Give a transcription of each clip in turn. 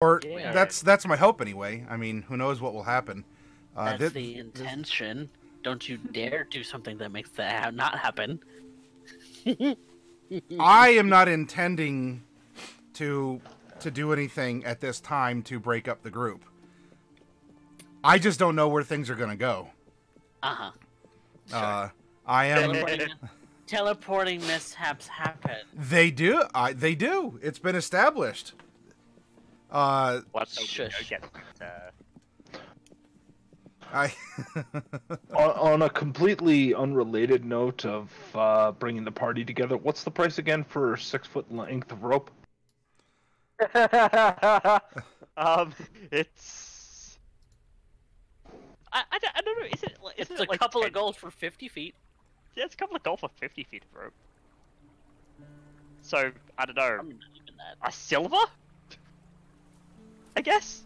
Or Yeah. that's my hope anyway. I mean, who knows what will happen. That's the intention. Don't you dare do something that makes that not happen. I am not intending to do anything at this time to break up the group. I just don't know where things are going to go. Uh-huh. I am. Teleporting mishaps happen. They do. They do. It's been established. What's Shush. I. On a completely unrelated note of bringing the party together, what's the price again for 6 foot length of rope? It's. I don't know. It's it a like couple 10? of gold for 50 feet. Yeah, it's a couple of gold for 50 feet of rope. So I don't know. I'm not even that. A silver? I guess.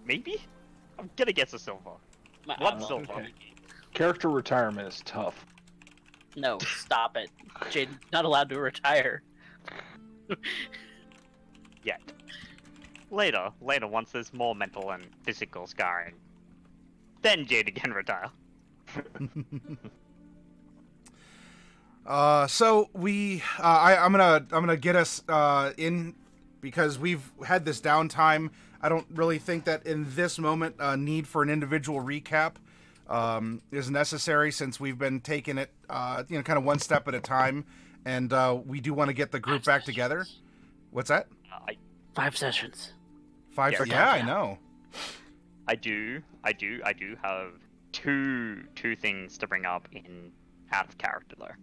Maybe. I'm gonna guess a silver. One silver. Okay. Character retirement is tough. No, stop it. Jaden's not allowed to retire. Yet. Later, once there's more mental and physical scarring, then Jade can retire. So I'm gonna get us in because we've had this downtime. I don't really think that in this moment a need for an individual recap is necessary since we've been taking it kind of one step at a time, and we do want to get the group back together. What's that? 5 sessions. 5. Yeah. Yeah, I know. I do have two things to bring up in out of character though.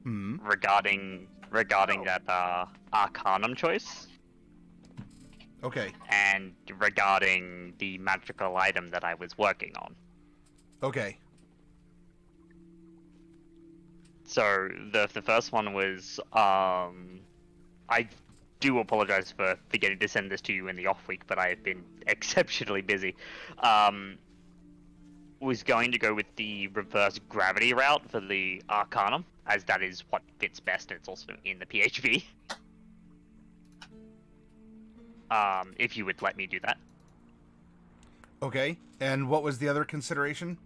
Regarding that Arcanum choice. Okay. And regarding the magical item that I was working on. Okay. So the first one was I do apologize for forgetting to send this to you in the off week, but I have been exceptionally busy. Was going to go with the reverse gravity route for the Arcanum, as that is what fits best, and it's also in the PHB. If you would let me do that. Okay. And what was the other consideration?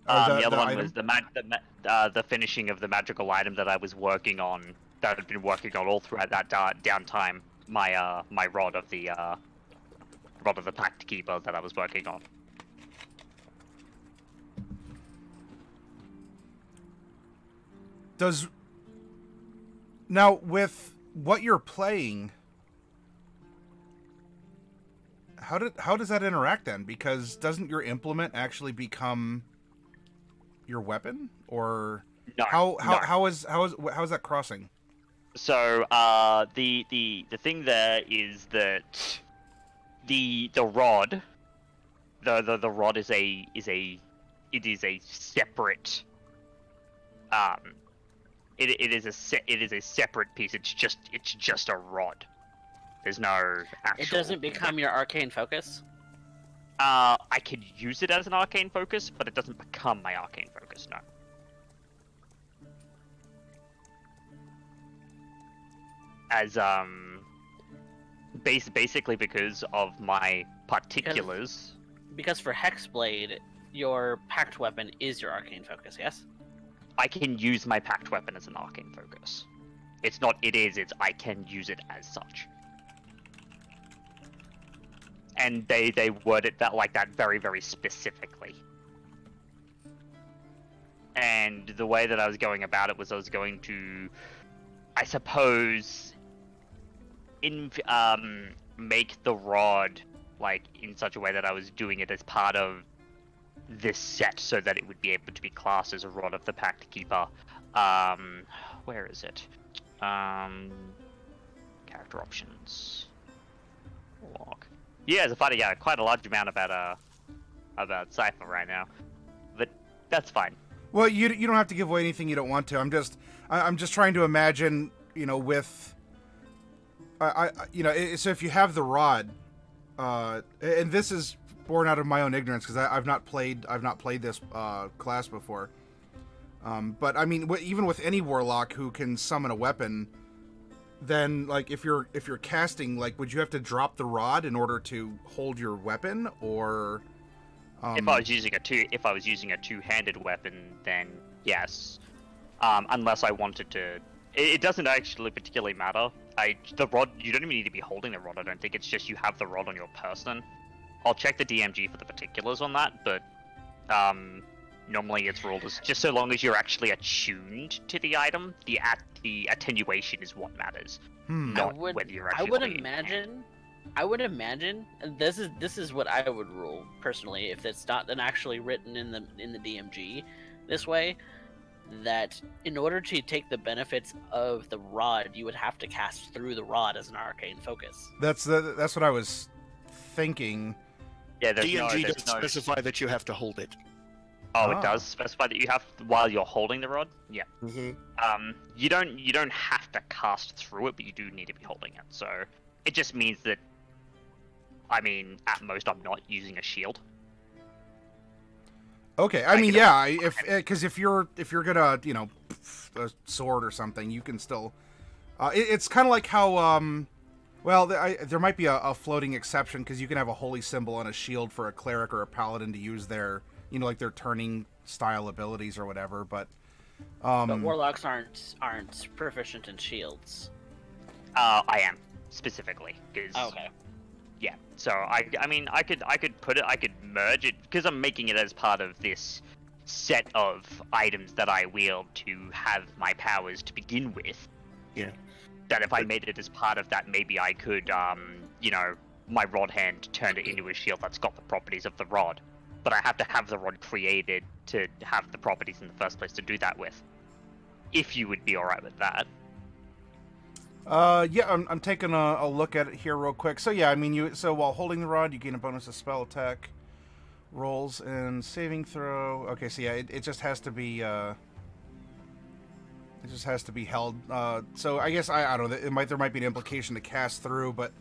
The other one item? was the finishing of the magical item that I was working on. That I've been working on all throughout that downtime. My my rod of the Pact Keeper that I was working on. Now with what you're playing, how does that interact then? Because doesn't your implement actually become your weapon, or No, how is that crossing? So the thing there is that the rod, the rod is a separate it is a separate piece. It's just a rod. There's no actual. It doesn't become your arcane focus? I could use it as an arcane focus, but it doesn't become my arcane focus, no. As basically because of my particulars. Because for Hexblade, your pact weapon is your arcane focus, yes? I can use my pact weapon as an arcane focus. It's not it's I can use it as such. And they word it that like that very, very specifically. And the way that I was going about it was I was going to, I suppose, make the rod like in such a way that I was doing it as part of this set so that it would be able to be classed as a rod of the Pact Keeper. Where is it? Character options. Log. Yeah, it's finding out quite a large amount about Cypher right now, but that's fine. Well, you don't have to give away anything you don't want to. I'm just trying to imagine, with so if you have the rod, and this is born out of my own ignorance because I've not played this class before. But I mean, even with any warlock who can summon a weapon, then like if you're casting, like would you have to drop the rod in order to hold your weapon, or if I was using a two-handed weapon, then yes. Unless I wanted to, it doesn't actually particularly matter. The rod, you don't even need to be holding the rod. I don't think it's just you have the rod on your person. I'll check the DMG for the particulars on that, but normally it's ruled as just so long as you're actually attuned to the item, the attenuation is what matters, not whether you're actually. I would imagine, and this is what I would rule personally, if it's not actually written in the DMG this way, that in order to take the benefits of the rod, you would have to cast through the rod as an arcane focus. That's what I was thinking. Yeah, DMG doesn't specify that you have to hold it. Oh, it does specify that you have while you're holding the rod. Yeah. Mm-hmm. You don't have to cast through it, but you do need to be holding it. So it just means that, I mean, at most, I'm not using a shield. Okay, I mean, yeah, because if you're gonna, you know, a sword or something, you can still. It's kind of like how, well, there might be a floating exception because you can have a holy symbol on a shield for a cleric or a paladin to use their, you know, like their turning style abilities or whatever. But warlocks aren't proficient in shields. I am specifically because. Okay. Yeah, so I mean I could merge it because I'm making it as part of this set of items that I wield to have my powers to begin with. Yeah. That if I made it as part of that, maybe I could, you know, my rod hand turn it into a shield that's got the properties of the rod. But I have to have the rod created to have the properties in the first place to do that with. If you would be alright with that. Yeah, I'm taking a look at it here real quick. So yeah, I mean, so while holding the rod, you gain a bonus to spell attack rolls and saving throw. Okay, so yeah, it just has to be held. So I guess I don't know. There might be an implication to cast through, but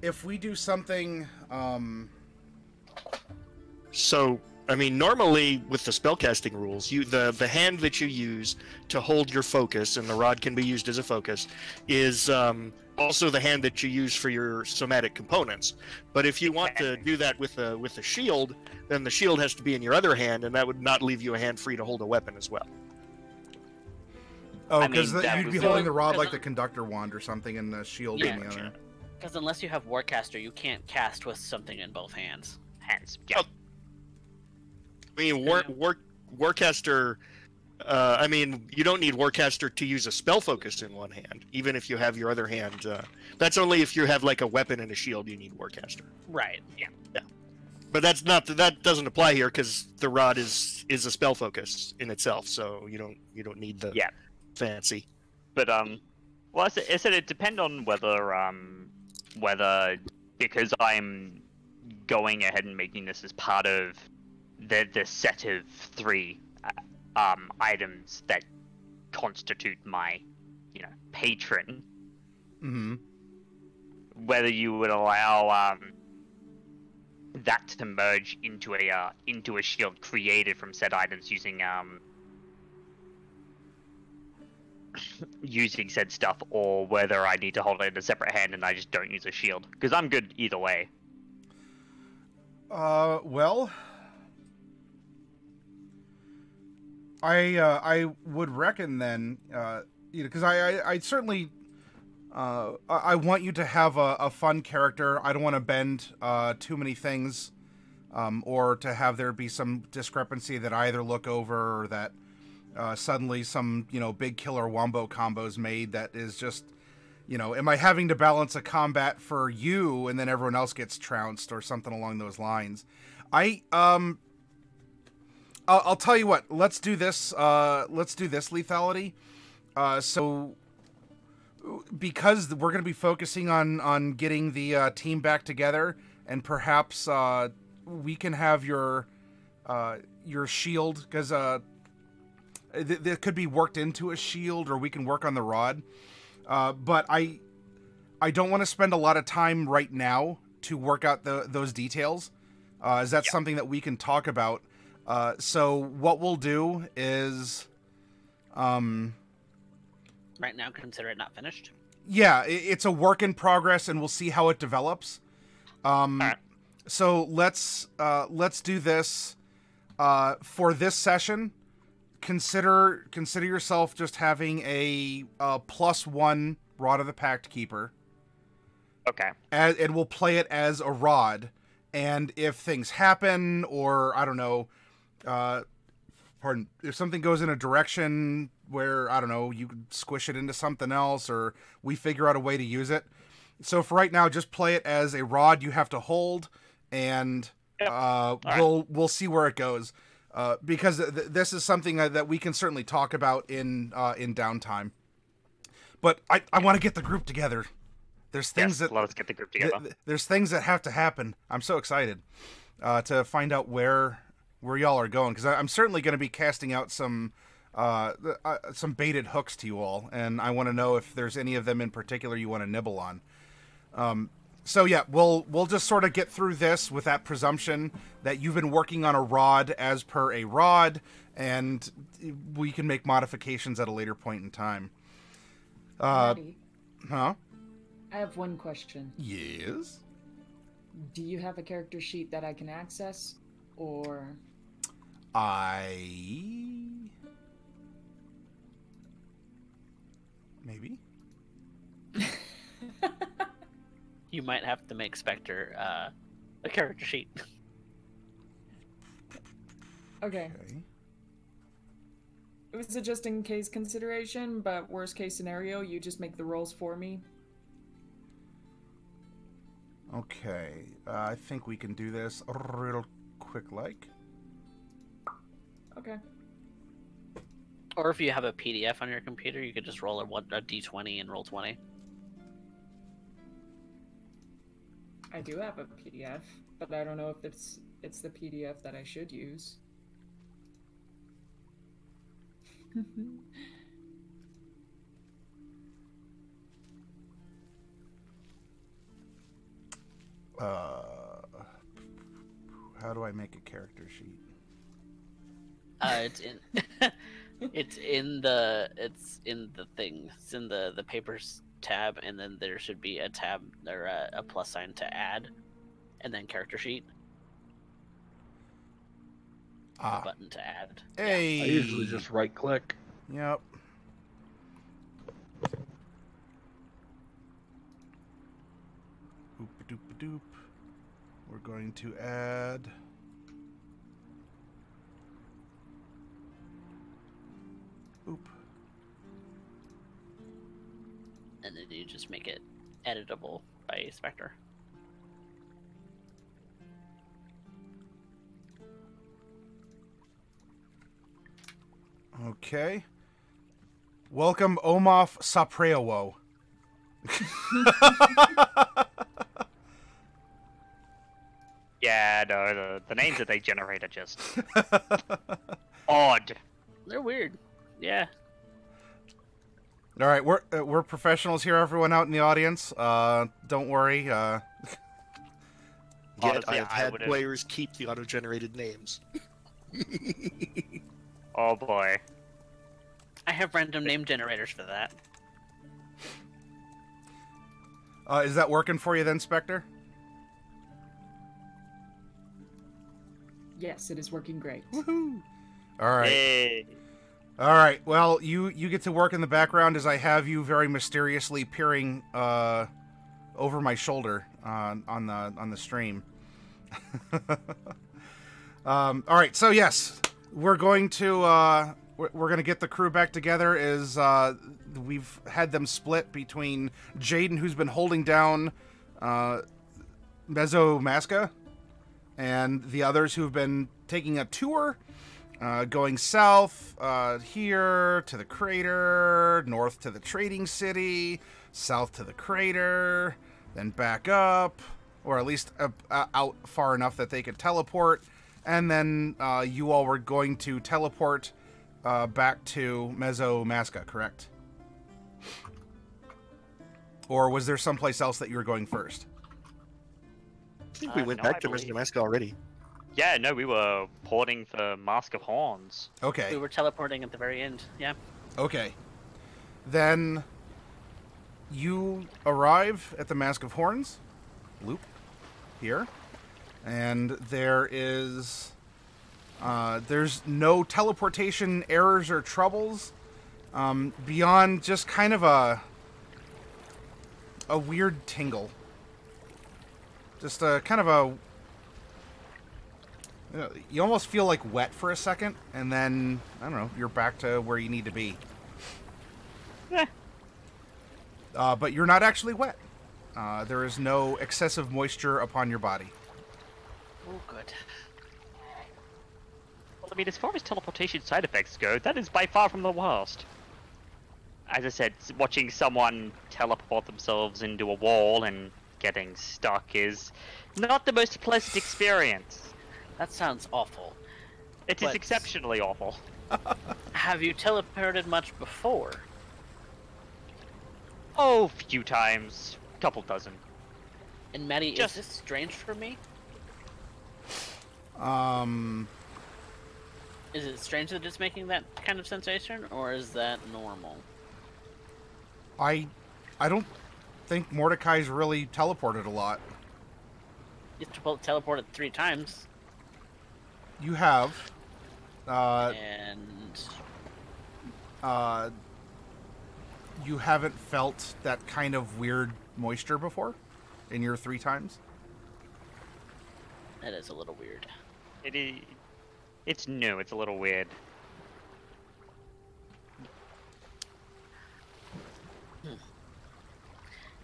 if we do something, So, I mean, normally with the spellcasting rules, the hand that you use to hold your focus, and the rod can be used as a focus, is also the hand that you use for your somatic components. But if you want to do that with a shield, then the shield has to be in your other hand, and that would not leave you a hand free to hold a weapon as well. Oh, because you'd be holding the rod like the conductor wand or something, and the shield in the other. Because unless you have Warcaster, you can't cast with something in both hands. Yeah. I mean, Warcaster. I mean, you don't need Warcaster to use a spell focus in one hand, even if you have your other hand. That's only if you have like a weapon and a shield. You need Warcaster. Right. Yeah. But that doesn't apply here because the rod is a spell focus in itself, so you don't need the fancy. But well, I said it depends on whether because I'm going ahead and making this as part of the set of 3 items that constitute my, you know, patron. Mm-hmm. Whether you would allow that to merge into a shield created from said items using using said stuff, or whether I need to hold it in a separate hand and I just don't use a shield, because I'm good either way. Well, I would reckon then, you know, because I certainly, I want you to have a fun character. I don't want to bend too many things, or to have there be some discrepancy that I either look over or that suddenly some, you know, big killer wombo combos made that is just, you know, am I having to balance a combat for you and then everyone else gets trounced or something along those lines? I'll tell you what, let's do this lethality. So because we're going to be focusing on getting the team back together, and perhaps we can have your shield, because that could be worked into a shield, or we can work on the rod. But I don't want to spend a lot of time right now to work out those details. Is that something that we can talk about? So what we'll do is, right now, consider it not finished. Yeah, it's a work in progress, and we'll see how it develops. Alright. So let's do this for this session. Consider yourself just having a +1 Rod of the Pact Keeper. Okay. And we'll play it as a rod. And if things happen, or I don't know, if something goes in a direction where, I don't know, you could squish it into something else, or we figure out a way to use it. So for right now, just play it as a rod you have to hold, and we'll see where it goes. Because this is something that we can certainly talk about in downtime. But I want to get the group together. There's things let us get the group together. There's things that have to happen. I'm so excited to find out where y'all are going, because I'm certainly going to be casting out some baited hooks to you all, and I want to know if there's any of them in particular you want to nibble on. So yeah, we'll just sort of get through this with that presumption that you've been working on a rod as per a rod, and we can make modifications at a later point in time. Matty, Huh? I have one question. Yes? Do you have a character sheet that I can access, or... Maybe? You might have to make Spectre a character sheet. Okay. It was a just-in-case consideration, but worst-case scenario, you just make the rolls for me. Okay, I think we can do this real quick-like. Okay. Or if you have a PDF on your computer, you could just roll a d20 and roll 20. I do have a PDF, but I don't know if it's the PDF that I should use. How do I make a character sheet? It's in it's in the thing. It's in the papers tab, and then there should be a tab or a plus sign to add, and then character sheet. A button to add. Hey. I usually just right click. Yep. Oop-a-doop-a-doop. We're going to add... Oop. And then you just make it editable by Spectre. Okay. Welcome, Omaf Sapreowo. Yeah, no, the names that they generate are just odd. They're weird. Yeah. All right, we're professionals here. Everyone out in the audience, don't worry. Yet Honestly, I've I had would've- players keep the auto-generated names. Oh boy. I have random name generators for that. Is that working for you then, Spectre? Yes, it is working great. Woohoo! All right. Hey. All right. Well, you get to work in the background as I have you very mysteriously peering over my shoulder on the stream. All right. So yes, we're going to get the crew back together. As we've had them split between Jaden, who's been holding down Mesomasca, and the others who've been taking a tour. Going south here to the crater, north to the trading city, south to the crater, then back up, or at least out far enough that they could teleport, and then you all were going to teleport back to Mesomasca, correct? Or was there someplace else that you were going first? I think we went No, back I to believe- Mesomasca already. Yeah, no, we were porting for Mask of Horns. Okay. We were teleporting at the very end. Yeah. Okay. Then You arrive at the Mask of Horns loop here, and there's no teleportation errors or troubles beyond just kind of a weird tingle. Just a kind of a... You almost feel like wet for a second, and then, I don't know, you're back to where you need to be. But you're not actually wet. There is no excessive moisture upon your body. Oh, good. Well, I mean, as far as teleportation side effects go, that is by far from the worst. As I said, watching someone teleport themselves into a wall and getting stuck is not the most pleasant experience. That sounds awful. It is exceptionally awful. Have you teleported much before? Oh, few times. Couple dozen. And Matty, is this strange for me? Is it strange that it's making that kind of sensation, or is that normal? I don't think Mordecai's really teleported a lot. He's teleported 3 times. You have. And... You haven't felt that kind of weird moisture before in your 3 times? That is a little weird. It is... It's new, it's a little weird.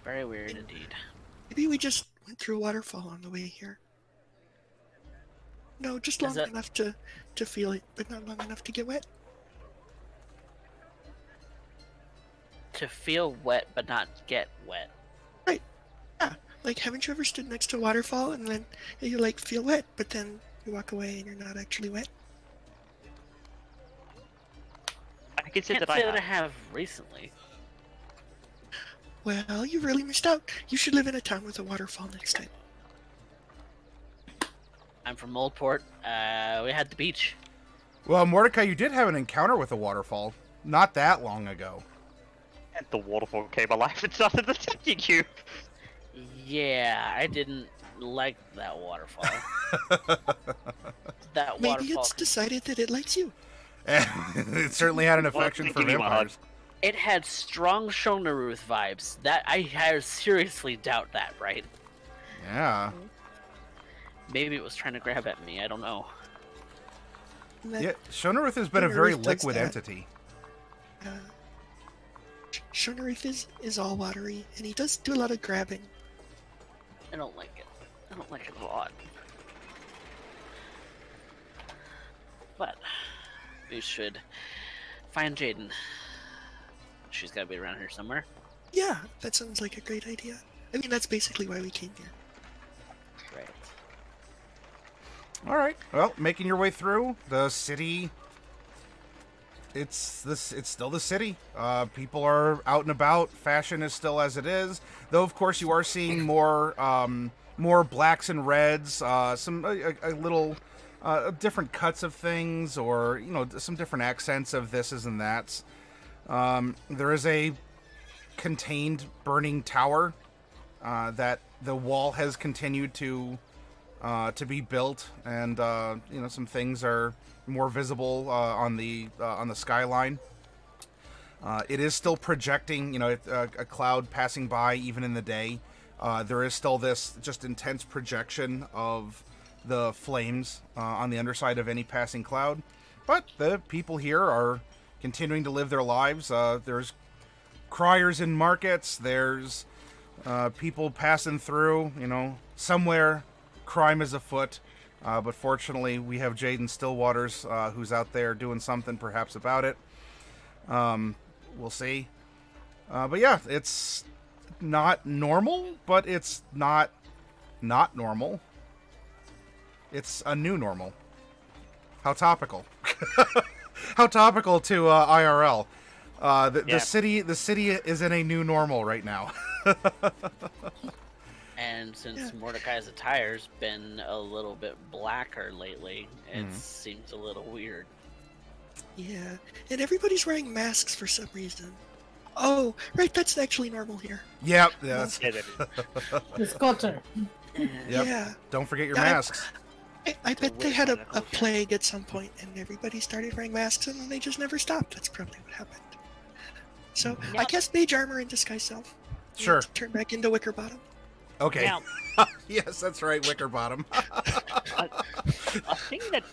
Very weird indeed. Maybe we just went through a waterfall on the way here. No, just long enough to feel it, but not long enough to get wet. To feel wet, but not get wet. Right. Yeah. Like, haven't you ever stood next to a waterfall and then you, like, feel wet, but then you walk away and you're not actually wet? I can say Can't that say I that I have. have recently. Well, you really missed out. You should live in a town with a waterfall next time. I'm from Moldport. We had the beach. Well, Mordecai, you did have an encounter with a waterfall not that long ago. And the waterfall came alive and started attacking you. Yeah, I didn't like that waterfall. That Maybe waterfall. it's decided that it likes you. It certainly had an affection for give you a hug. vampires. It had strong Shonaruth vibes. That I seriously doubt that, right? Yeah. Maybe it was trying to grab at me. I don't know. Yeah, Shonaruth has been a very Shonaruth does liquid that. entity. Shonaruth is all watery, and he does do a lot of grabbing. I don't like it. I don't like it a lot. But we should find Jaden. She's got to be around here somewhere. Yeah, that sounds like a great idea. I mean, that's basically why we came here. Right. All right. Well, making your way through the city. It's still the city. People are out and about. Fashion is still as it is, though. Of course, you are seeing more blacks and reds. Some a little different cuts of things, or some different accents of thises and that's. There is a contained burning tower that the wall has continued to be built, and some things are more visible on the skyline. It is still projecting, a cloud passing by even in the day. There is still this just intense projection of the flames on the underside of any passing cloud. But the people here are continuing to live their lives. There's criers in markets. There's people passing through. Somewhere crime is afoot. But fortunately, we have Jaden Stillwaters, who's out there doing something perhaps about it. We'll see. But yeah, it's not normal, but it's not normal. It's a new normal. How topical. How topical to IRL. The city is in a new normal right now. And since Mordecai's attire's been a little bit blacker lately, it seems a little weird. Yeah, and everybody's wearing masks for some reason. Oh, right, that's actually normal here. Yep, that's. Yeah, that is. It's culture. Yep. Yeah. Don't forget your Yeah, masks. I bet they weird had kind a of culture. plague at some point, and everybody started wearing masks, and they just never stopped. That's probably what happened. So I Yep. guess mage armor and disguise self. Sure. Turn back into Wicker Bottom. Okay. Now, Yes, that's right, Wickerbottom. a thing that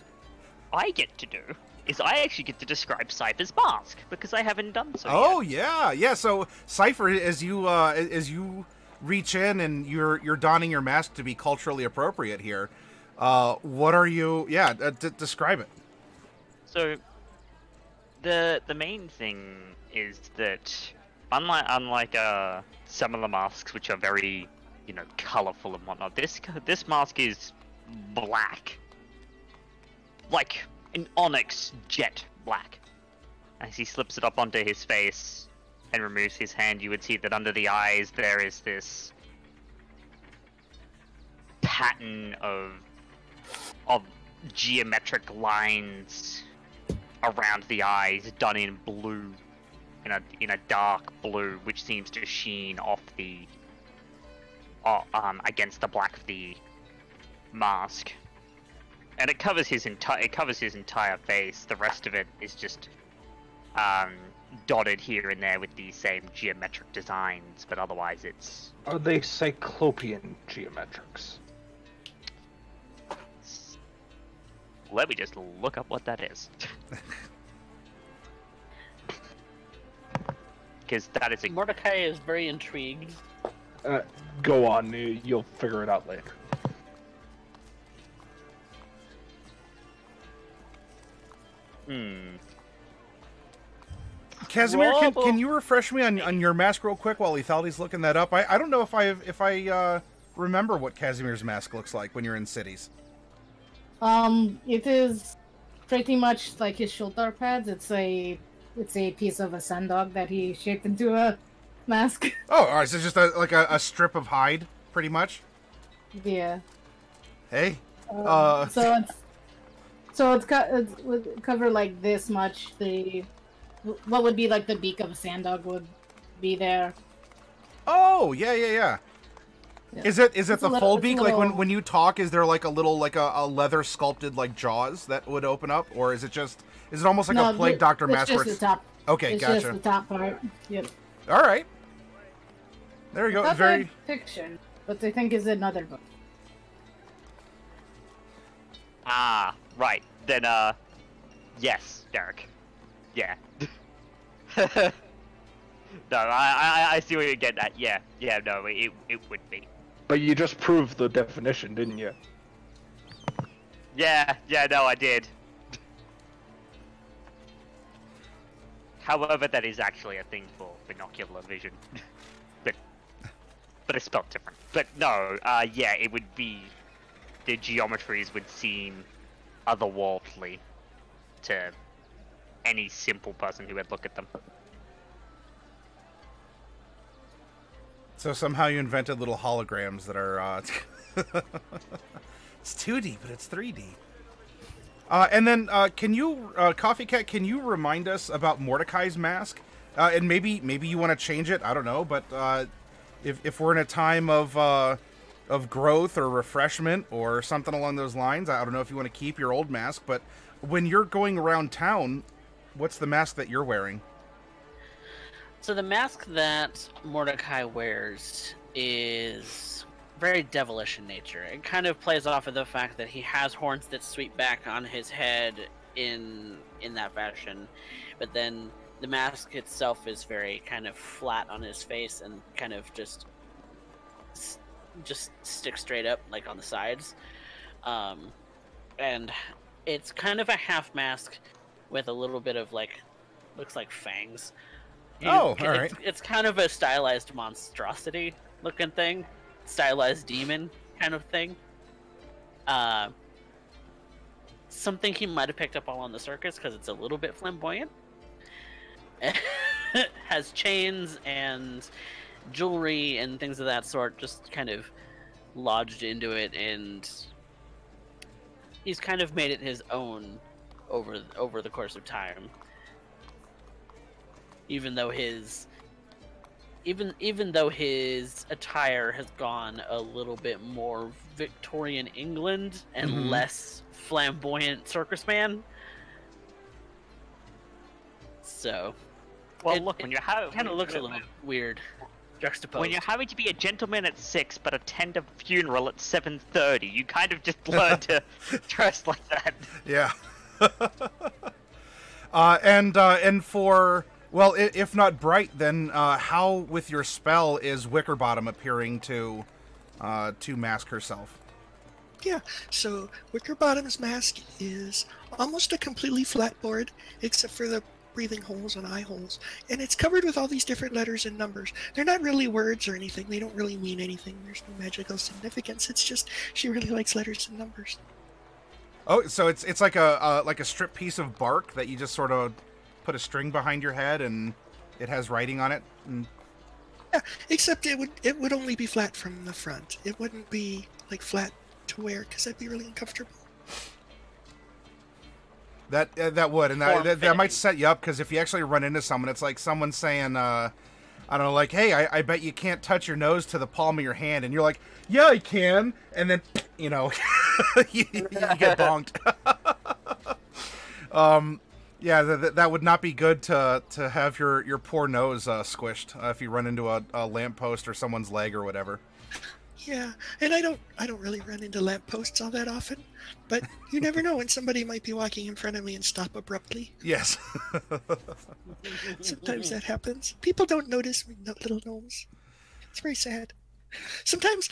I get to do is I actually get to describe Cypher's mask because I haven't done so Oh yet. yeah. So Cypher, as you reach in and you're donning your mask to be culturally appropriate here, what are you? Yeah, describe it. So the main thing is that unlike some of the masks which are very colorful and whatnot, this mask is black, like an onyx jet black. As he slips it up onto his face and removes his hand, you would see that under the eyes there is this pattern of geometric lines around the eyes, done in blue, in a dark blue, which seems to sheen off the against the black of the mask, and it covers his entire face. The rest of it is just dotted here and there with the same geometric designs, but otherwise it's. Are they cyclopean geometrics? Let me just look up what that is. Because that is a. Mordecai is very intrigued. Go on, you'll figure it out later. Casimir, Whoa. can you refresh me on your mask real quick while Lethaldi's looking that up? I don't know if I remember what Casimir's mask looks like when you're in cities. It is pretty much like his shoulder pads. It's a piece of a sandog that he shaped into a mask. Oh, all right, so it's just like a strip of hide, pretty much. Yeah. Hey. So it would cover like this much. What would be like the beak of a sandog would be there. Oh, yeah. Yeah. Is it It's the a little- full it's a beak? little- Like when you talk, is there like a little like a leather sculpted like jaws that would open up, or is it almost like a plague doctor it's mask? just Where the it's... top. Okay, It's gotcha. just the top part. Yep. All right. There you go. Not Very. fiction, but I think is another book. Ah, right. Then, yes, Derek. Yeah. No, I see what you're getting at. Yeah, no, it would be. But you just proved the definition, didn't you? Yeah, no, I did. However, that is actually a thing for binocular vision. but it's spelled different. But no, yeah, it would be... The geometries would seem otherworldly to any simple person who would look at them. So somehow you invented little holograms that are. It's 2D, but it's 3D. And then, can you, Coffee Cat? Can you remind us about Mordecai's mask? And maybe you want to change it. I don't know, but if we're in a time of growth or refreshment or something along those lines, I don't know if you want to keep your old mask. But when you're going around town, what's the mask that you're wearing? So the mask that Mordecai wears is very devilish in nature. It kind of plays off of the fact that he has horns that sweep back on his head in that fashion, but then the mask itself is very kind of flat on his face and kind of just sticks straight up like on the sides, and it's kind of a half mask with a little bit of like looks like fangs. Oh, all right. It's kind of a stylized monstrosity looking thing, stylized demon kind of thing. Something he might have picked up on the circus because it's a little bit flamboyant. Has chains and jewelry and things of that sort just kind of lodged into it, and he's kind of made it his own over the course of time. Even though his even though his attire has gone a little bit more Victorian England and less flamboyant circus man. So, Well, look, when you're kind of looks a little weird, juxtaposed. when you're having to be a gentleman at 6 but attend a funeral at 7:30, you kind of just learn to dress like that. Yeah. And for, well, if not Bright, then how with your spell is Wickerbottom appearing to mask herself? Yeah, so Wickerbottom's mask is almost a completely flat board, except for the breathing holes and eye holes, and it's covered with all these different letters and numbers. They're not really words or anything. They don't really mean anything. There's no magical significance. It's just she really likes letters and numbers. Oh, so it's like a strip piece of bark that you just sort of put a string behind your head and it has writing on it. And... Yeah, except it would only be flat from the front. It wouldn't be like flat to wear because that'd be really uncomfortable. That would, and that might set you up, because if you actually run into someone, it's like someone saying, I don't know, like, hey, I bet you can't touch your nose to the palm of your hand, and you're like, yeah, I can, and then, you know, you get bonked. Yeah, that would not be good to have your poor nose squished if you run into a lamppost or someone's leg or whatever. Yeah, and I don't really run into lampposts all that often, but you never know when somebody might be walking in front of me and stop abruptly. Yes. Sometimes that happens. People don't notice little gnomes. It's very sad. Sometimes,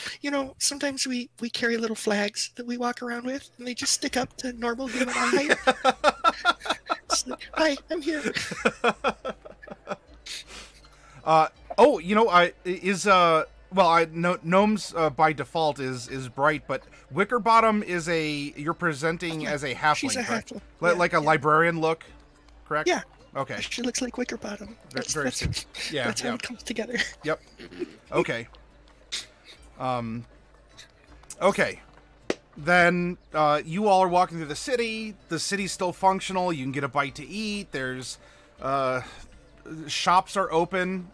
sometimes we carry little flags that we walk around with, and they just stick up to normal human eye height. It's like, hi, I'm here. Gnomes by default is Bright, but Wickerbottom you're presenting as a halfling, She's a correct? halfling. Like a librarian look, correct? Yeah. Okay. She looks like Wickerbottom. That's how it comes together. Yep. Okay. Okay. Then you all are walking through the city. The city's still functional. You can get a bite to eat. There's shops are open.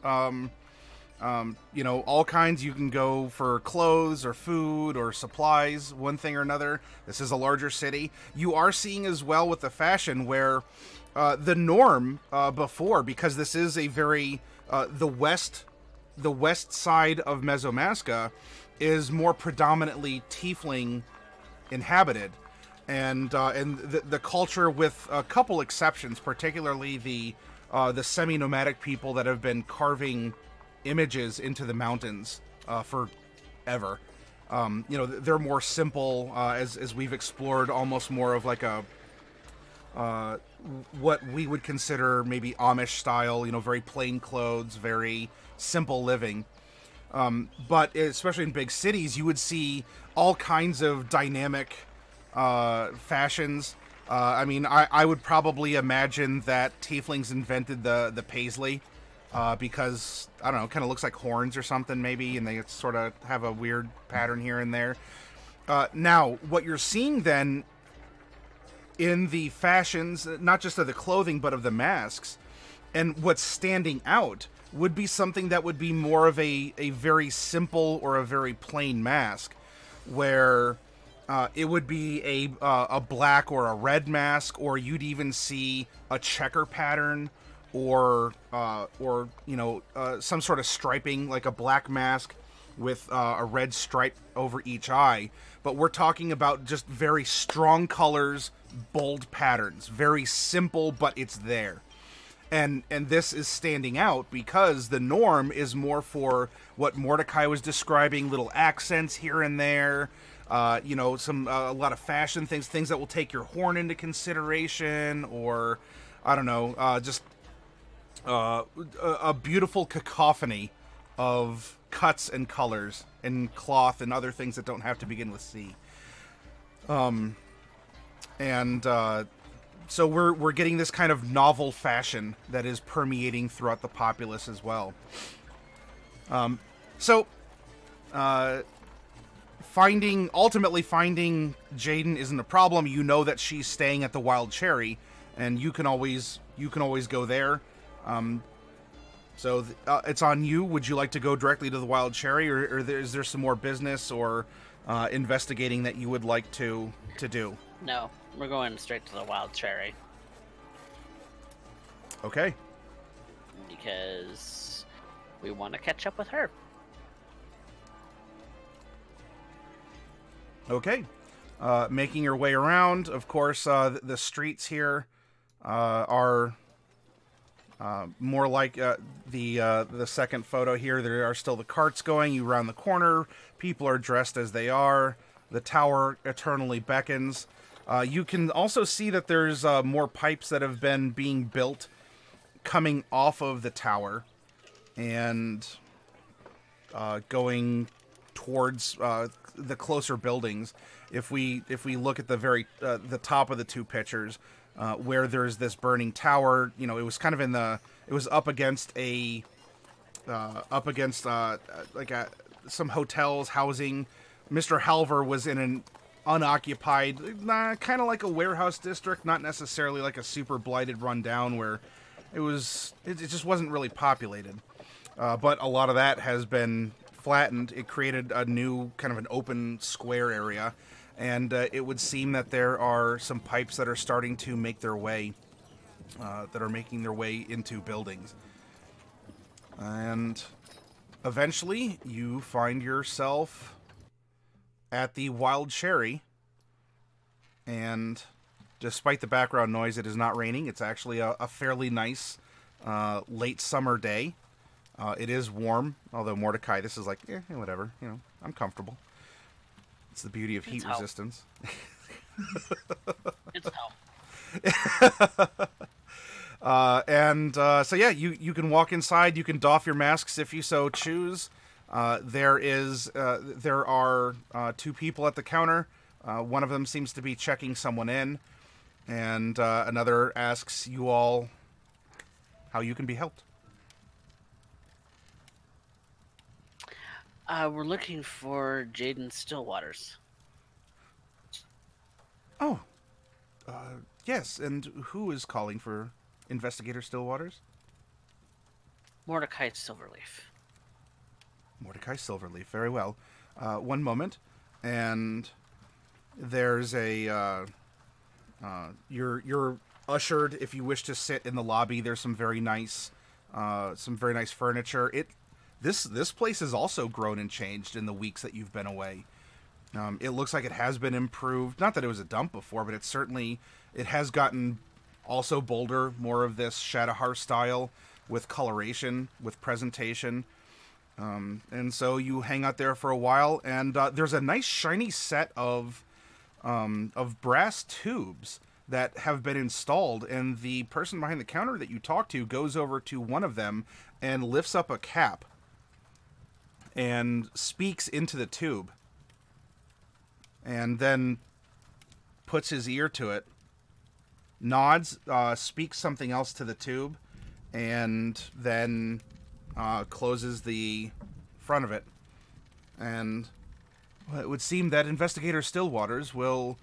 All kinds. You can go for clothes or food or supplies, one thing or another. This is a larger city. You are seeing as well with the fashion where the norm before, because this is a very the west side of Mesomasca is more predominantly tiefling inhabited, and the culture, with a couple exceptions, particularly the semi-nomadic people that have been carving images into the mountains forever. They're more simple, as we've explored, almost more of like a what we would consider maybe Amish style, very plain clothes, very simple living. But especially in big cities, you would see all kinds of dynamic fashions. I would probably imagine that tieflings invented the paisley because, I don't know, it kind of looks like horns or something maybe, and they sort of have a weird pattern here and there. Now, what you're seeing then in the fashions, not just of the clothing, but of the masks, and what's standing out would be something that would be more of a very simple or a very plain mask, where it would be a black or a red mask, or you'd even see a checker pattern, or some sort of striping, like a black mask with a red stripe over each eye. But we're talking about just very strong colors, bold patterns, very simple, but it's there. And this is standing out because the norm is more for what Mordecai was describing, little accents here and there, a lot of fashion things that will take your horn into consideration, or, I don't know, just a beautiful cacophony of cuts and colors and cloth and other things that don't have to begin with C. So we're getting this kind of novel fashion that is permeating throughout the populace as well. Ultimately finding Jaden isn't a problem. You know that she's staying at the Wild Cherry, and you can always go there. So it's on you. Would you like to go directly to the Wild Cherry, or is there some more business or investigating that you would like to do? No, we're going straight to the Wild Cherry. Okay. Because we want to catch up with her. Okay. Making your way around, of course, the streets here are more like the second photo here. There are still the carts going. You round the corner. People are dressed as they are. The tower eternally beckons. You can also see that there's more pipes that have been being built coming off of the tower and going towards the closer buildings. If we look at the top of the two pictures, where there's this burning tower, it was kind of it was up against some hotels housing. Mr. Halver was in an unoccupied, kind of like a warehouse district, not necessarily like a super blighted rundown where it just wasn't really populated. But a lot of that has been flattened. It created a new kind of an open square area, and it would seem that there are some pipes that are starting to make their way, making their way into buildings. And eventually, you find yourself at the Wild Cherry, and despite the background noise, it is not raining. It's actually a fairly nice late summer day. It is warm, although Mordecai, this is like, whatever, I'm comfortable. It's the beauty of heat resistance. It's hell. So yeah, you can walk inside. You can doff your masks if you so choose. There are two people at the counter. One of them seems to be checking someone in, and another asks you all how you can be helped. We're looking for Jaden Stillwaters. Oh, yes. And who is calling for Investigator Stillwaters? Mordecai Silverleaf. Mordecai Silverleaf. Very well. One moment, and there's a. You're ushered if you wish to sit in the lobby. There's some very nice furniture. This place has also grown and changed in the weeks that you've been away. It looks like it has been improved. Not that it was a dump before, but it has gotten also bolder, more of this Shadowheart style with coloration, with presentation. And so you hang out there for a while, and there's a nice shiny set of brass tubes that have been installed, and the person behind the counter that you talk to goes over to one of them and lifts up a cap and speaks into the tube, and then puts his ear to it, nods, speaks something else to the tube, and then closes the front of it. And it would seem that Investigator Stillwaters will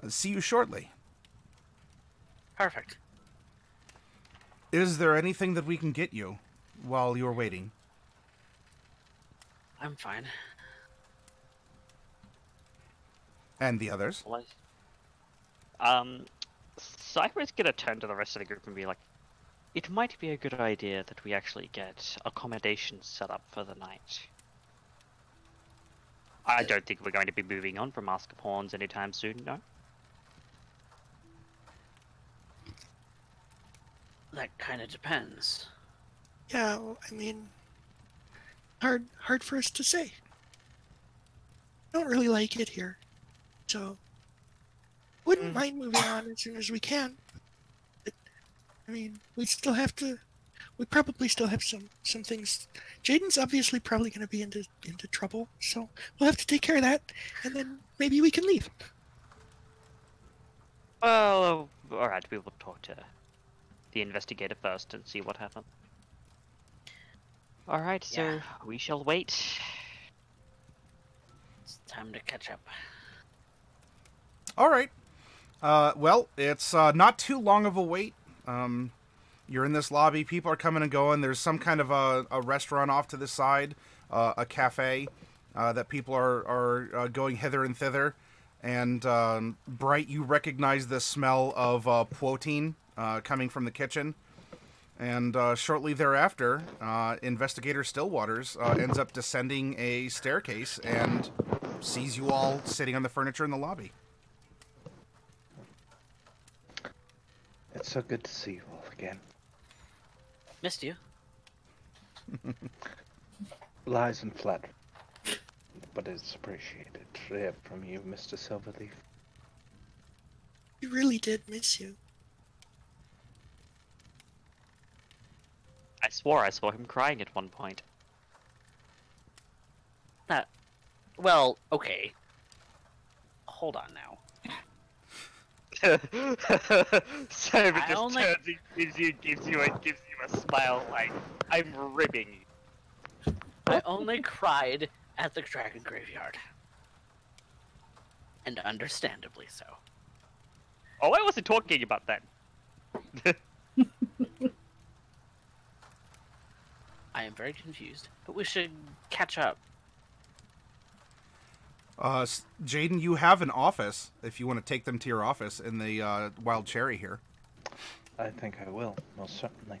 see you shortly. Perfect. Is there anything that we can get you while you're waiting? I'm fine. And the others? Cypher's gonna turn to the rest of the group and be like, it might be a good idea that we actually get accommodations set up for the night. I don't think we're going to be moving on from Mask of Horns anytime soon, no? That kind of depends. Yeah, well, I mean, hard for us to say. I don't really like it here, so wouldn't mind moving on as soon as we can. But, I mean, we probably still have some things. Jaden's obviously probably going to be into trouble, so we'll have to take care of that, and then maybe we can leave. Well, alright, we will talk to the investigator first and see what happened. Alright, so we shall wait. It's time to catch up. All right. Well, it's not too long of a wait. You're in this lobby. People are coming and going. There's some kind of a restaurant off to the side, a cafe that people are going hither and thither. And Bright, you recognize the smell of poutine coming from the kitchen. And shortly thereafter, Investigator Stillwaters ends up descending a staircase and sees you all sitting on the furniture in the lobby. It's so good to see you all again. Missed you. Lies and flattery. But it's appreciated from you, Mr. Silverleaf. We really did miss you. I swore I saw him crying at one point. Well, okay. Hold on now. Simon I just only- turns and gives you a smile like I'm ribbing you. I only cried at the Dragon Graveyard. And understandably so. Oh, I wasn't talking about that. I am very confused, but we should catch up. Jaden, you have an office if you want to take them to your office in the Wild Cherry here. I think I will, most certainly.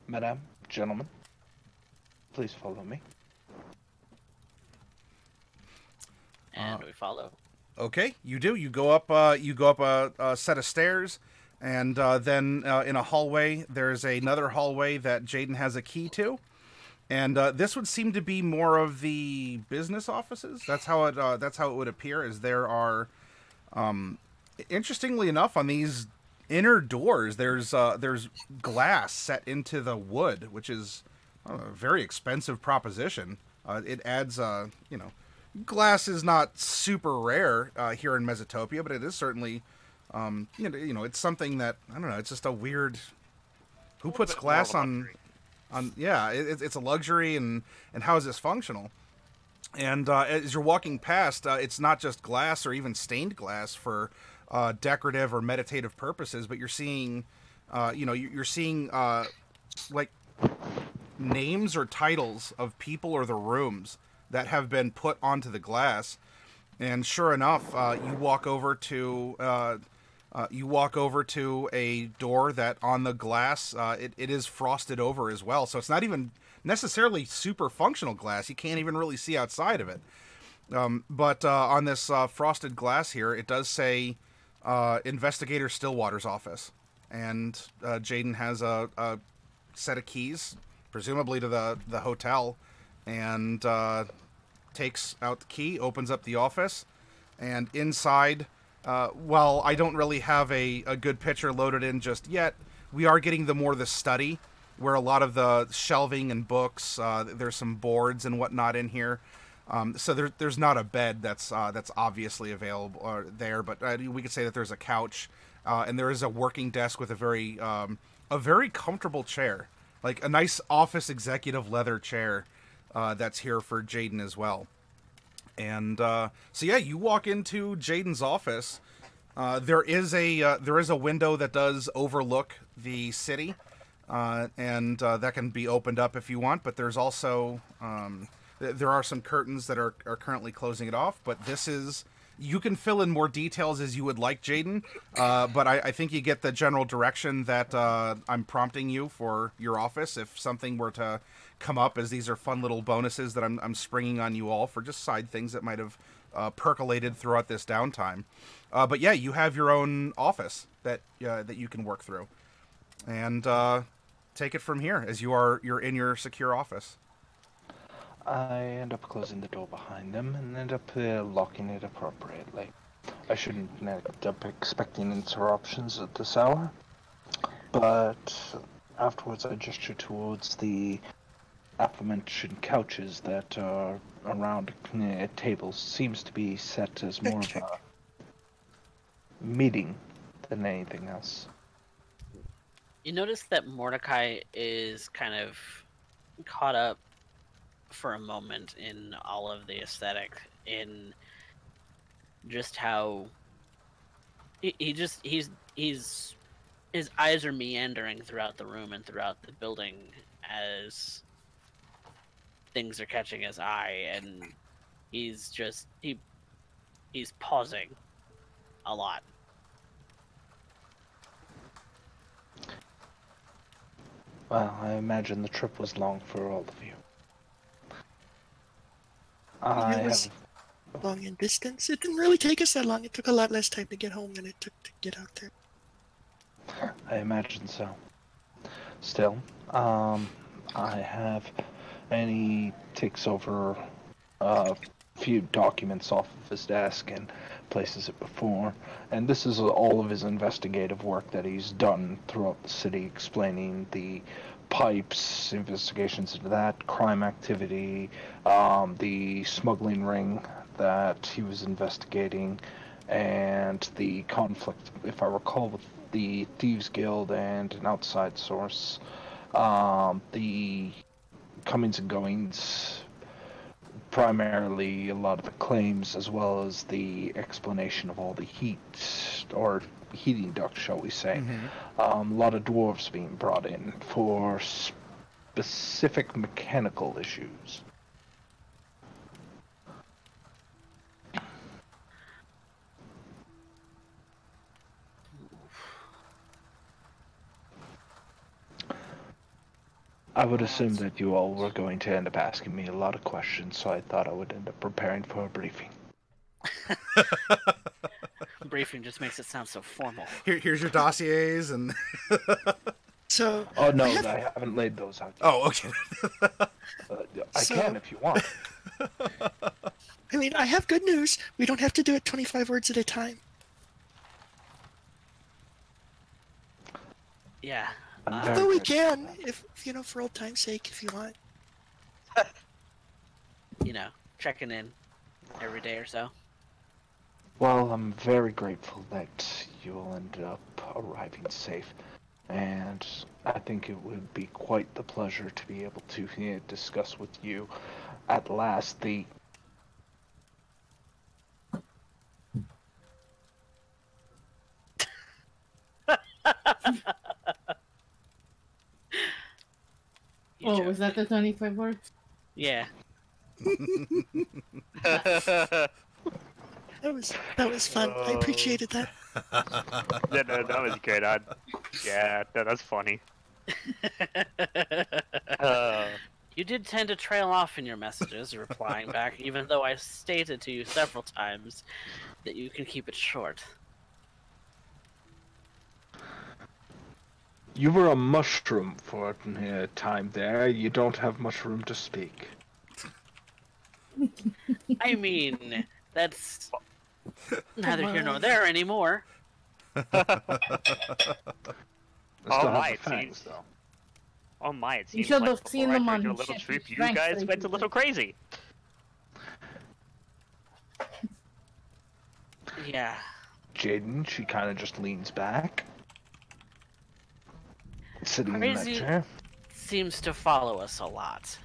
Madame, gentlemen, please follow me. And we follow. Okay, you do. You go up a set of stairs, and then in a hallway, there's another hallway that Jaden has a key to. And this would seem to be more of the business offices. That's how it would appear. As there are, interestingly enough, on these inner doors, there's glass set into the wood, which is a very expensive proposition. It adds, glass is not super rare here in Mesotopia, but it is certainly, it's something that I don't know. It's just a weird. Who puts glass on? It's a luxury, and how is this functional? And as you're walking past, it's not just glass or even stained glass for decorative or meditative purposes, but you're seeing, you're seeing like names or titles of people or the rooms that have been put onto the glass. And sure enough, you walk over to a door that on the glass, it is frosted over as well. So it's not even necessarily super functional glass. You can't even really see outside of it. But on this frosted glass here, it does say Investigator Stillwaters' office. And Jaden has a set of keys, presumably to the hotel, and takes out the key, opens up the office, and inside... while I don't really have a good picture loaded in just yet, we are getting the study, where a lot of the shelving and books, there's some boards and whatnot in here. So there's not a bed that's obviously available there, but we could say that there's a couch, and there is a working desk with a very comfortable chair, like a nice office executive leather chair that's here for Jaden as well. And so yeah, you walk into Jaden's office. There is a window that does overlook the city, and that can be opened up if you want. But there's also there are some curtains that are currently closing it off. But you can fill in more details as you would like, Jaden. But I think you get the general direction that I'm prompting you for your office if something were to come up, as these are fun little bonuses that I'm springing on you all for just side things that might have percolated throughout this downtime. But yeah, you have your own office that you can work through, and take it from here as you're in your secure office. I end up closing the door behind them and end up locking it appropriately. I shouldn't end up expecting interruptions at this hour, but afterwards I gesture towards the aforementioned couches that are around tables. Seems to be set as more of a meeting than anything else. You notice that Mordecai is kind of caught up for a moment in all of the aesthetic, in just how he's his eyes are meandering throughout the room and throughout the building as things are catching his eye, and he's pausing a lot. Well, I imagine the trip was long for all of you. It was long in distance. It didn't really take us that long. It took a lot less time to get home than it took to get out there. I imagine so. Still, I have, and he takes over a few documents off of his desk and places it before. And this is all of his investigative work that he's done throughout the city, explaining the pipes, investigations into that, crime activity, the smuggling ring that he was investigating, and the conflict, if I recall, with the Thieves Guild and an outside source, the comings and goings, primarily a lot of the claims, as well as the explanation of all the heat, or heating ducts, shall we say. A lot of dwarves being brought in for specific mechanical issues. I would assume that you all were going to end up asking me a lot of questions, so I thought I would end up preparing for a briefing. Briefing just makes it sound so formal. Here's your dossiers and. So. Oh no, I haven't laid those out yet. Oh, okay. I can if you want. I mean, I have good news. We don't have to do it 25 words at a time. Yeah. Although we can, if for old time's sake, if you want. Checking in every day or so. Well, I'm very grateful that you all ended up arriving safe, and I think it would be quite the pleasure to be able to discuss with you at last the Oh, was that the 25 words? Yeah. That was fun. I appreciated that. Yeah, no, that was good. That's funny. You did tend to trail off in your messages, replying back, even though I stated to you several times that you can keep it short. You were a mushroom for a time there. You don't have much room to speak. I mean, that's neither here nor there anymore. It You seems should like have seen before I them joined on your little ship. troop, you Drank guys straight went a through little it. crazy. Yeah. Jaden, she kind of just leans back, sitting in that Crazy chair. seems to follow us a lot.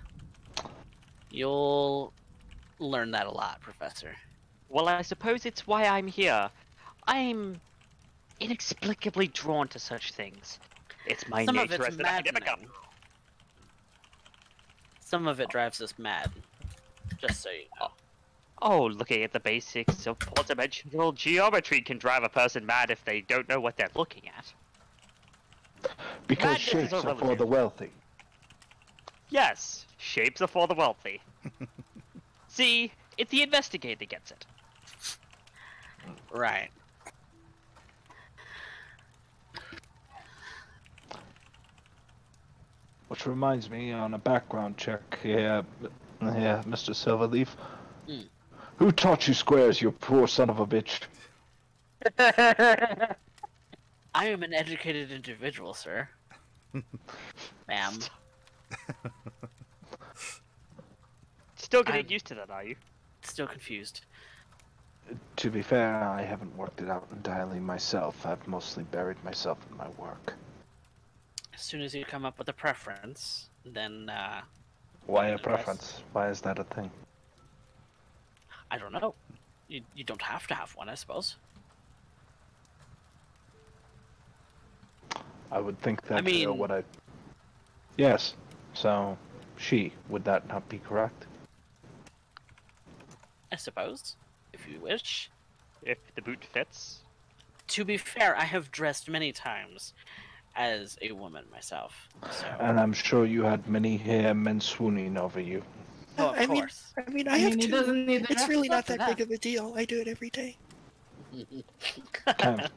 You'll learn that a lot, Professor. Well, I suppose it's why I'm here. I'm inexplicably drawn to such things. It's my Some of nature it's as an academic. maddening. Some of it drives us mad. Just so you know. Oh, looking at the basics of four-dimensional geometry can drive a person mad if they don't know what they're looking at. Because Madness is shapes are for irrelevant. the wealthy. Yes, shapes are for the wealthy. See, it's the investigator gets it. Right. Which reminds me, on a background check here, Mr. Silverleaf. Mm. Who taught you squares, you poor son of a bitch? I am an educated individual, sir. Ma'am. Still getting I'm- used to that, are you? Still confused. To be fair, I haven't worked it out entirely myself. I've mostly buried myself in my work. As soon as you come up with a preference, then, Why a Yes. preference? Why is that a thing? I don't know. You don't have to have one, I suppose. I would think that I mean, what I... Yes. So, she. Would that not be correct? I suppose, if you wish. If the boot fits. To be fair, I have dressed many times as a woman myself. So, And I'm sure you had many men swooning over you. oh, of course. I have he to. doesn't need the It's dress really up not for that big of a deal. I do it every day. Kind of.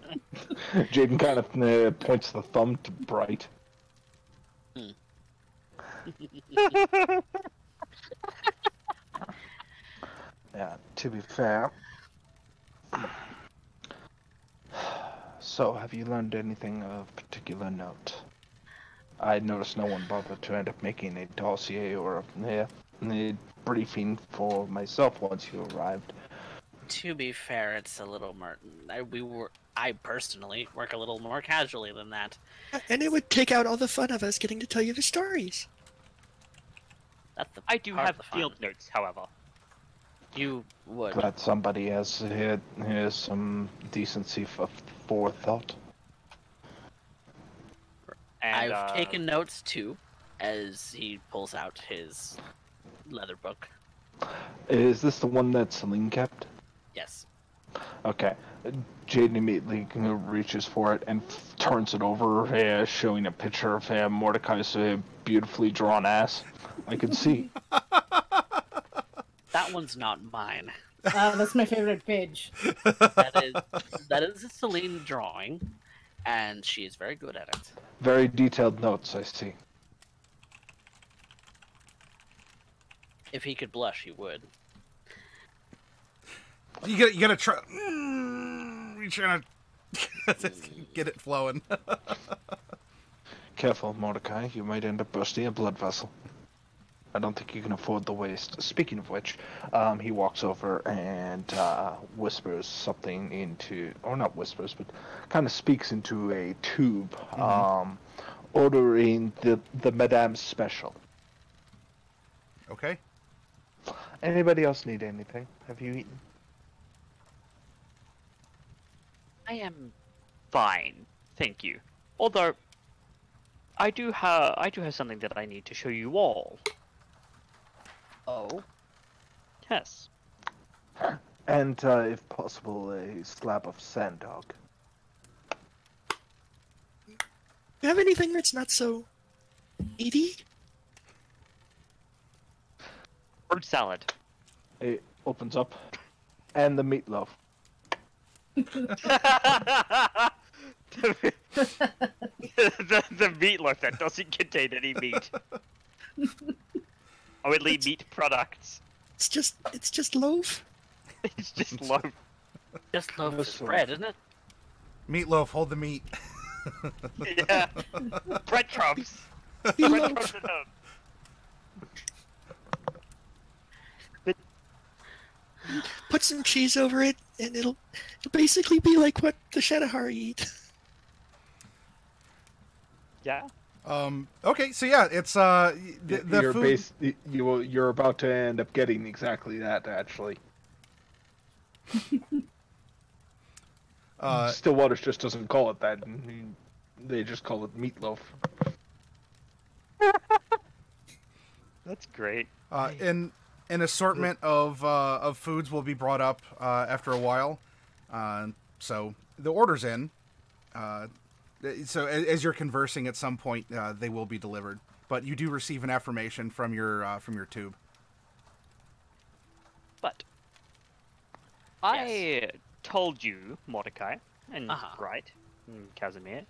Jaden kind of points the thumb to Bright. Yeah, to be fair. So, have you learned anything of particular note? I noticed no one bothered to end up making a dossier or a briefing for myself once you arrived. To be fair, it's a little more. I personally work a little more casually than that. And it would take out all the fun of us getting to tell you the stories. That's the I do part have of the fun. field notes, however. You would. Glad somebody has had some decency of forethought. And, I've taken notes too, as he pulls out his leather book. Is this the one that Celine kept? Yes. Okay. Jaden immediately reaches for it and turns it over, showing a picture of Mordecai's beautifully drawn ass. I can see. That one's not mine. That's my favorite page. That is a Celine drawing, and she is very good at it. Very detailed notes, I see. If he could blush, he would. You gotta try. You're trying to get it flowing. Careful, Mordecai. You might end up bursting a blood vessel. I don't think you can afford the waste. Speaking of which, he walks over and whispers something into, or not whispers, but kind of speaks into a tube, ordering the Madame's special. Okay. Anybody else need anything? Have you eaten? I am fine, thank you. Although, I do have something that I need to show you all. Oh. Yes. And, if possible, a slab of sand dog. You have anything that's not so meaty? Fruit salad. It opens up, and the meatloaf. the meatloaf that doesn't contain any meat. Only meat products. It's just loaf. It's just loaf. Just loaf No of salt. bread, isn't it? Meatloaf, hold the meat. Yeah. Breadcrumbs. Breadcrumbs and home. Put some cheese over it, and it'll basically be like what the Shadowhari eat. Yeah. Okay, so yeah, it's the food. You're about to end up getting exactly that, actually. Stillwaters just doesn't call it that. They just call it meatloaf. That's great. An assortment of foods will be brought up after a while. So the order's in. So as you're conversing, at some point they will be delivered. But you do receive an affirmation from your tube. But I told you, Mordecai, and right, Casimir,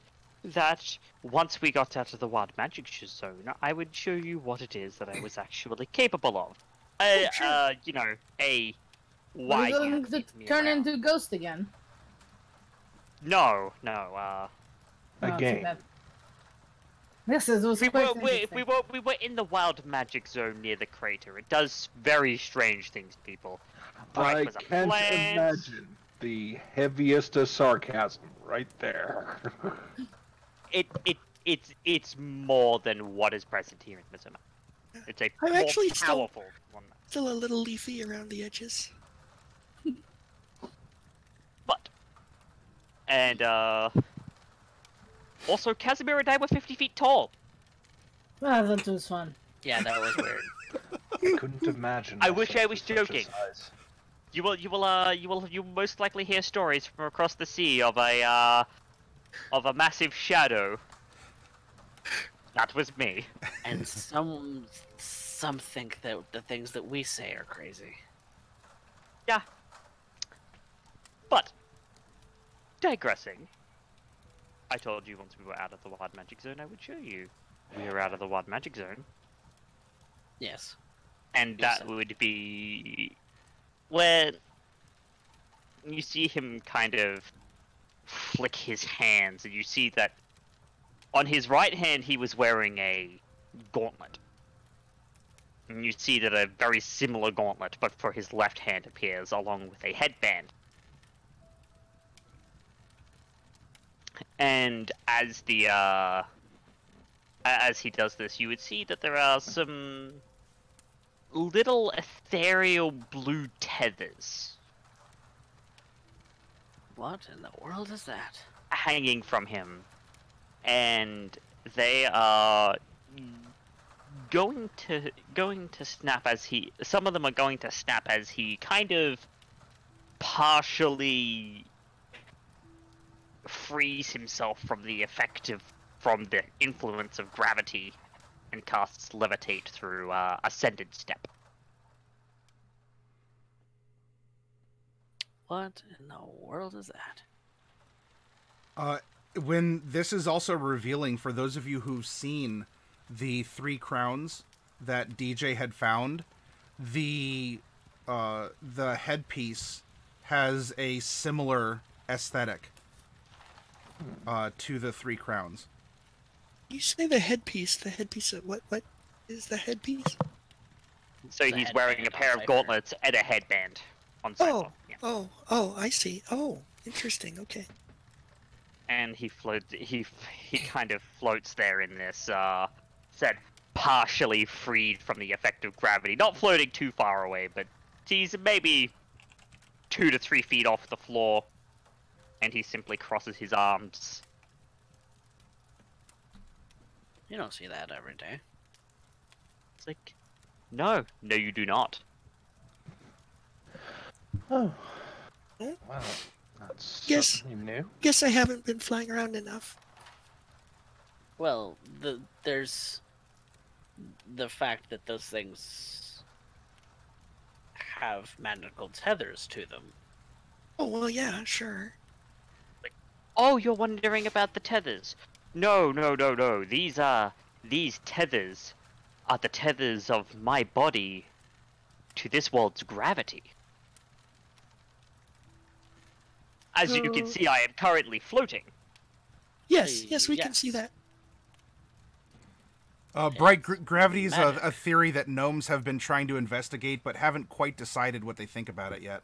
that once we got out of the wild magic zone, I would show you what it is that I was actually capable of. You know, why Are you going to turn into a ghost again? No, Oh, A too game. bad. This was we quite were interesting. we were in the wild magic zone near the crater. It does very strange things to people. Bright I was a can't plant. imagine the heaviest of sarcasm right there. It's more than what is present here in Missouri. It's a I'm more actually powerful one. Still a little leafy around the edges. But and Also, Casimir and I were 50 feet tall. Ah, that was fun. Yeah, that was weird. I couldn't imagine. I wish I myself was at such a joking. size. You most likely hear stories from across the sea of a massive shadow. That was me. And some think that the things that we say are crazy. Yeah. But, digressing. I told you once we were out of the wild magic zone, I would show you. We were out of the wild magic zone. Yes. And Yes, that sir. would be where you see him kind of flick his hands, and you see that on his right hand he was wearing a gauntlet. And you see that a very similar gauntlet, but for his left hand, appears along with a headband. And as as he does this, you would see that there are some little ethereal blue tethers What in the world is that? hanging from him, and they are going to snap as he. Some of them are going to snap as he kind of partially frees himself from the influence of gravity and casts levitate through ascended step. What in the world is that? When this is also revealing for those of you who've seen the 3 crowns that DJ had found, the headpiece has a similar aesthetic to the 3 crowns. You say the headpiece of what is the headpiece? So It's a he's wearing a headband pair on of gauntlets and a headband on Cypher. Yeah. Oh, I see. Oh, interesting. Okay. And he floats. He kind of floats there in this said partially freed from the effect of gravity, not floating too far away, but he's maybe 2 to 3 feet off the floor, and he simply crosses his arms. You don't see that every day. It's like, no, you do not. Oh. Huh? Well, that's Yes. something new. Guess I haven't been flying around enough. Well, there's the fact that those things have magical tethers to them. Oh well, yeah, sure. Oh, you're wondering about the tethers? No. These tethers are the tethers of my body to this world's gravity. As you can see, I am currently floating. Yes, we can see Yes. that. Bright gravity is magic. a theory that gnomes have been trying to investigate, but haven't quite decided what they think about it yet.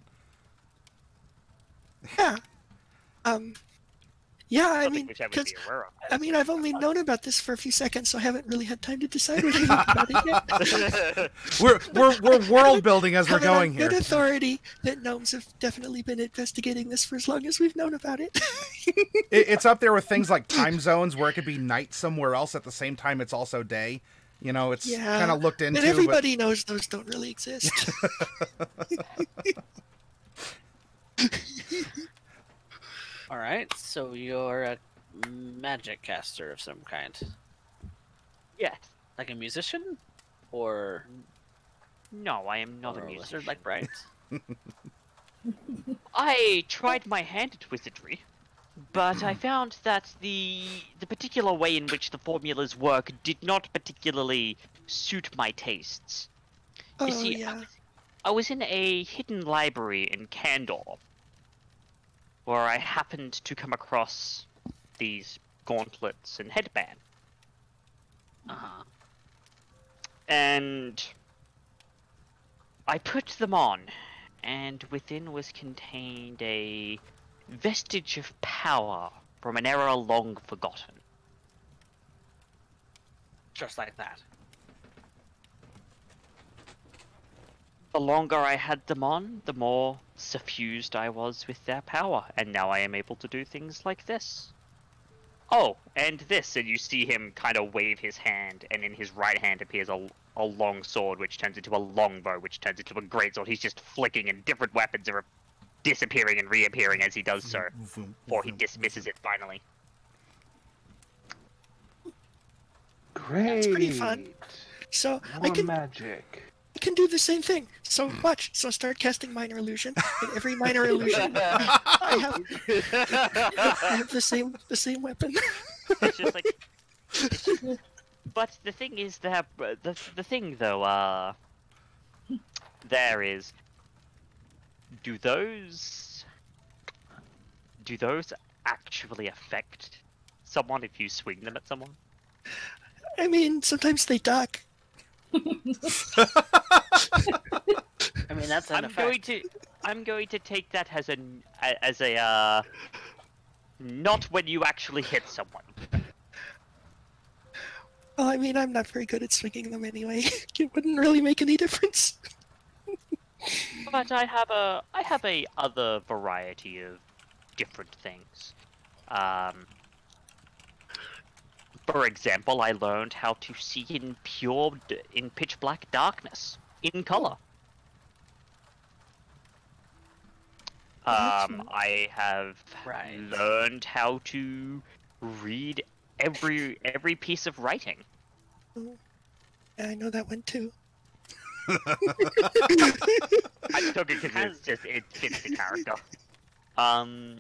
Yeah. Yeah, I Something mean, which I would because be aware of. I've only known about this for a few seconds, so I haven't really had time to decide what I think about it yet. We're world building as we're Coming on going here. good authority that gnomes have definitely been investigating this for as long as we've known about it. It's up there with things like time zones where it could be night somewhere else at the same time it's also day. You know, it's Yeah, kind of looked into. And everybody knows those don't really exist. Alright, so you're a magic caster of some kind. Yes. Like a musician? Or, No, I am not or a a musician. wizard like Bright? I tried my hand at wizardry, but I found that the particular way in which the formulas work did not particularly suit my tastes. Oh, You see, yeah. I was in a hidden library in Candor, where I happened to come across these gauntlets and headband. Uh-huh. And I put them on, and within was contained a vestige of power from an era long forgotten. Just like that. The longer I had them on, the more suffused I was with their power, and now I am able to do things like this. oh, and this, and you see him kind of wave his hand, and in his right hand appears a long sword, which turns into a longbow, which turns into a greatsword. He's just flicking, and different weapons are disappearing and reappearing as he does so, before he dismisses it finally. Great. It's pretty fun. So I More can magic. do the same thing. So watch. So I start casting minor illusion, and every minor illusion, I have the same weapon. It's just like. But the thing is that the thing though, there is. Do those actually affect someone if you swing them at someone? I mean, sometimes they duck. I mean, that's an effect. I'm going to take that as a not when you actually hit someone. Well, I mean, I'm not very good at swinging them anyway. It wouldn't really make any difference. But I have a other variety of different things. For example, I learned how to see in pitch black darkness in color. I have learned how to read every piece of writing. Oh, I know that one too. I took it because it fits the character.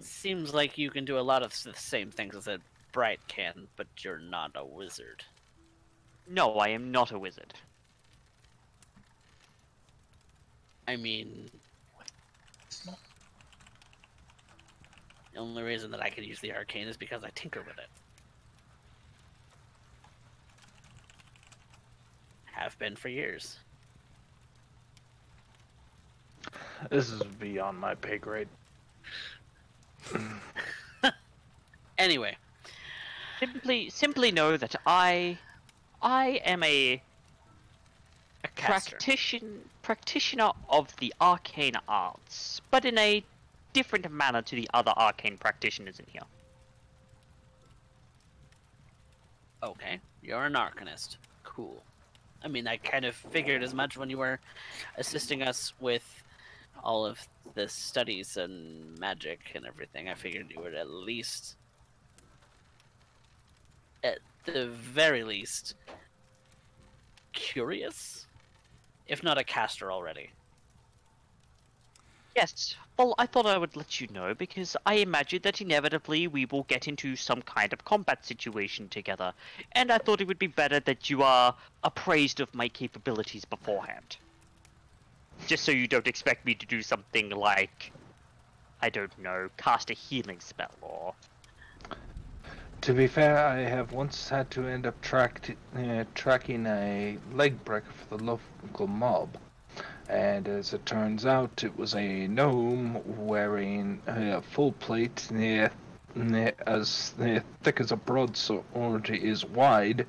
Seems like you can do a lot of the same things as a Bright can, but you're not a wizard. No, I am not a wizard. I mean, the only reason that I can use the arcane is because I tinker with it. Have been for years. This is beyond my pay grade. Anyway. Simply know that I am a caster. practitioner of the arcane arts, but in a different manner to the other arcane practitioners in here. Okay, you're an arcanist. Cool. I mean, I kind of figured as much when you were assisting us with all of the studies and magic and everything. I figured you would at the very least, curious, if not a caster already. Yes, well, I thought I would let you know because I imagine that inevitably we will get into some kind of combat situation together, and I thought it would be better that you are appraised of my capabilities beforehand. Just so you don't expect me to do something like, I don't know, cast a healing spell or... To be fair, I have once had to end up tracking a leg breaker for the local mob. And as it turns out, it was a gnome wearing a full plate as thick as a broadsword is wide,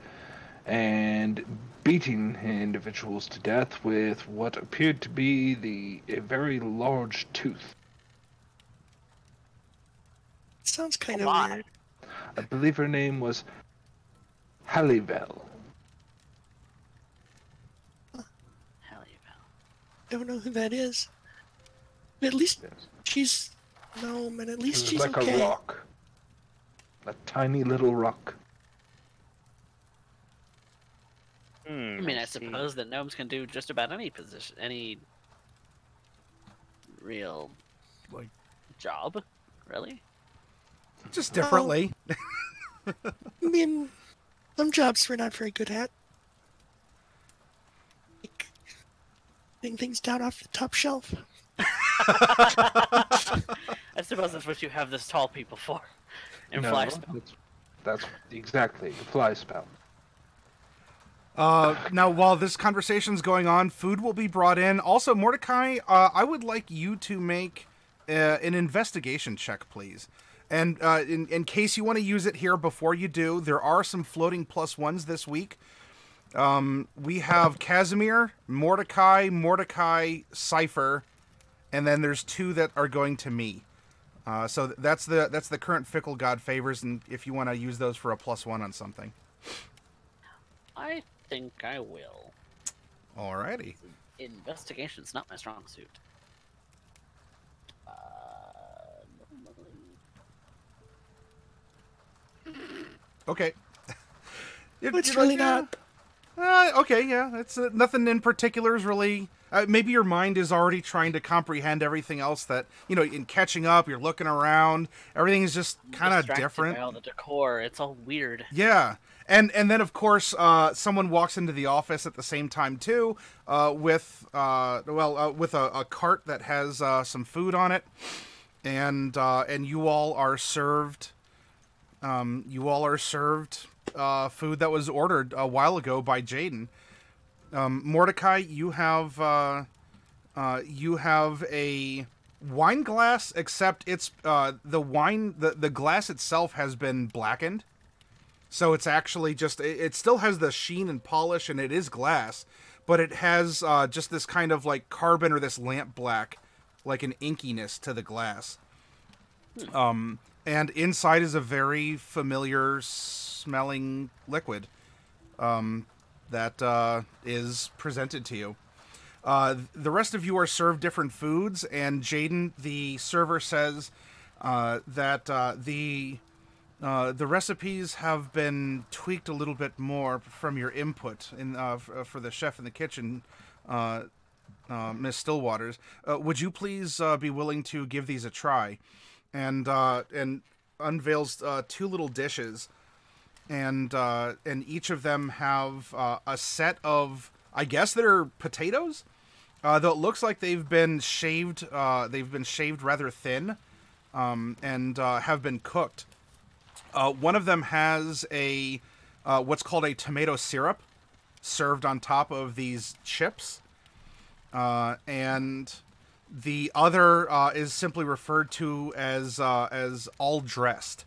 and beating individuals to death with what appeared to be a very large tooth. Sounds kind of Why? weird. I believe her name was Hallivel. Don't know who that is. But at least Yes. she's gnome, and at least she's like okay. a rock. A tiny little rock. I mean, I see. suppose that gnomes can do just about any position, any real, Like- job, really. Just differently. I mean, some jobs we're not very good at. Like putting things down off the top shelf. I suppose that's what you have this tall people for. And fly spell. That's exactly the fly spell. Now, while this conversation's going on, food will be brought in. Also, Mordecai, I would like you to make an investigation check, please. And in case you want to use it here before you do, there are some floating +1s this week. We have Casimir, Mordecai, Cypher, and then there's 2 that are going to me. So that's the current fickle god favors, and if you want to use those for a +1 on something. I think I will. Alrighty. Investigation's not my strong suit. Okay. It's really not. Okay, yeah. It's nothing in particular is really. Maybe your mind is already trying to comprehend everything else that in catching up. You're looking around. Everything is just kind of different. By all the decor, it's all weird. Yeah, and then of course someone walks into the office at the same time too, with a cart that has some food on it, and you all are served. Food that was ordered a while ago by Jaden. Mordecai, you have a wine glass, except it's the glass itself has been blackened, so it's actually just it still has the sheen and polish, and it is glass, but it has just this kind of like carbon or this lamp black, like an inkiness to the glass. And inside is a very familiar smelling liquid that is presented to you. The rest of you are served different foods, and Jaden, the server, says that the recipes have been tweaked a little bit more from your input for the chef in the kitchen, Miss Stillwaters. Would you please be willing to give these a try? And unveils 2 little dishes, and each of them have a set of, I guess they're potatoes, though it looks like they've been shaved. They've been shaved rather thin, and have been cooked. One of them has a what's called a tomato syrup served on top of these chips, and the other is simply referred to as all dressed,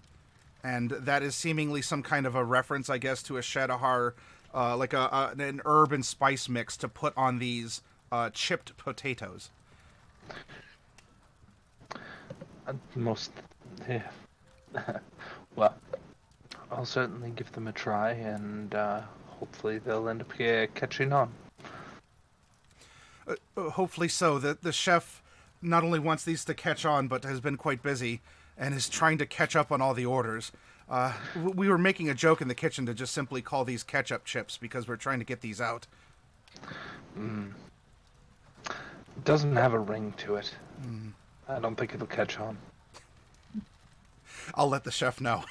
and that is seemingly some kind of a reference, I guess, to a Shadowhar, like an herb and spice mix to put on these chipped potatoes. Well, I'll certainly give them a try, and hopefully they'll end up catching on. Hopefully so. The chef not only wants these to catch on, but has been quite busy and is trying to catch up on all the orders. We were making a joke in the kitchen to just simply call these ketchup chips because we're trying to get these out. It doesn't have a ring to it. I don't think it'll catch on. I'll let the chef know.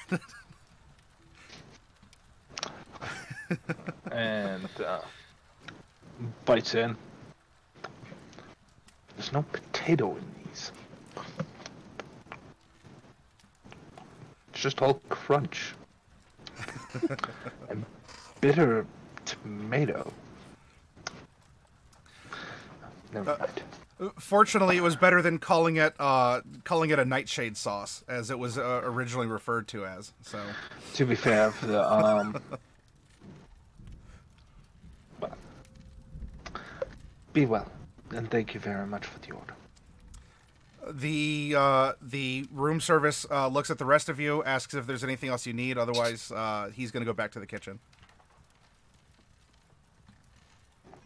And bites in. There's no potato in these. It's just all crunch. And bitter tomato. Never mind. Fortunately, it was better than calling it a nightshade sauce, as it was originally referred to as. So, to be fair, for the be well, and thank you very much for the order. The room service looks at the rest of you, asks if there's anything else you need. Otherwise, he's going to go back to the kitchen.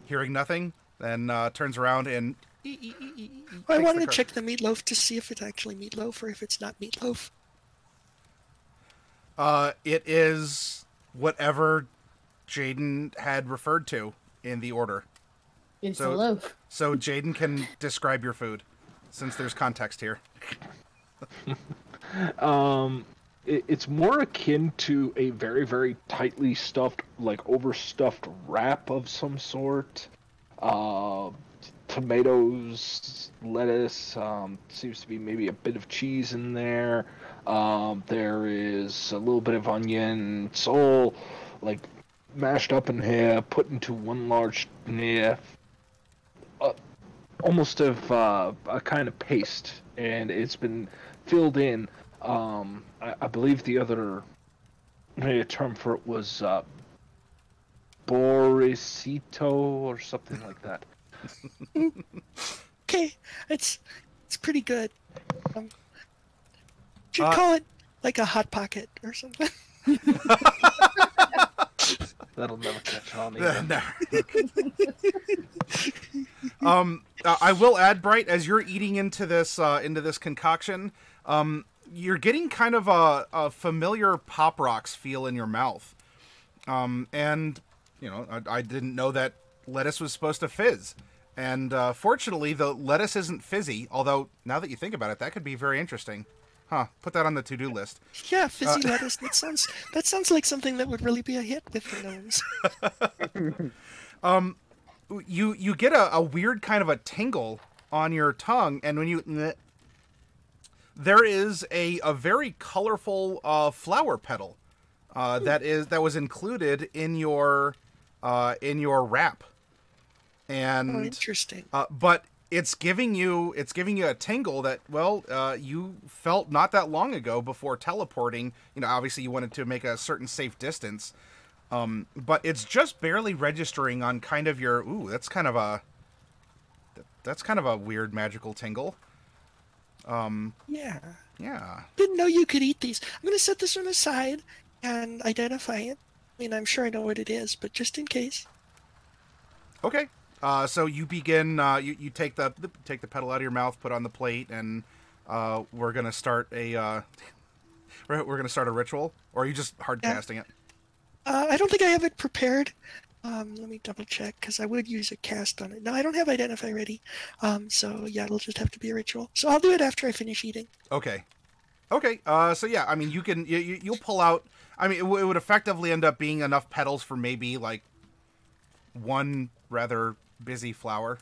Hearing nothing, then turns around and. I wanted to check the meatloaf to see if it's actually meatloaf or if it's not meatloaf. It is whatever Jaden had referred to in the order. It's a loaf. So Jaden can describe your food, since there's context here. It's more akin to a very, very tightly stuffed, like overstuffed wrap of some sort. Tomatoes, lettuce, seems to be maybe a bit of cheese in there. There is a little bit of onion. It's all like mashed up in here, put into one large almost of a kind of paste, and it's been filled in. I believe the other term for it was borisito or something like that. Okay, it's pretty good. Should call it like a hot pocket or something. That'll never catch on either. I will add, Bright, as you're eating into this concoction, you're getting kind of a familiar Pop Rocks feel in your mouth. And, I didn't know that lettuce was supposed to fizz. And fortunately, the lettuce isn't fizzy, although, now that you think about it, that could be very interesting. Huh, put that on the to-do list. Yeah, fizzy lettuce. That sounds like something that would really be a hit with the nose. You get a weird kind of a tingle on your tongue, and when there is a very colorful flower petal that was included in your wrap, and interesting. But it's giving you a tingle that you felt not that long ago before teleporting. Obviously you wanted to make a certain safe distance. But it's just barely registering on kind of your that's kind of a weird magical tingle. Yeah. Yeah. Didn't know you could eat these. I'm gonna set this one aside and identify it. I mean, I'm sure I know what it is, but just in case. Okay. So you begin. You take the petal out of your mouth, put on the plate, and we're gonna start a ritual. Or are you just hard casting it? I don't think I have it prepared. Let me double check, because I would use a cast on it. No, I don't have Identify ready. So yeah, it'll just have to be a ritual. So I'll do it after I finish eating. Okay. So yeah, I mean, you'll pull out. I mean, it would effectively end up being enough petals for maybe like one rather busy flower.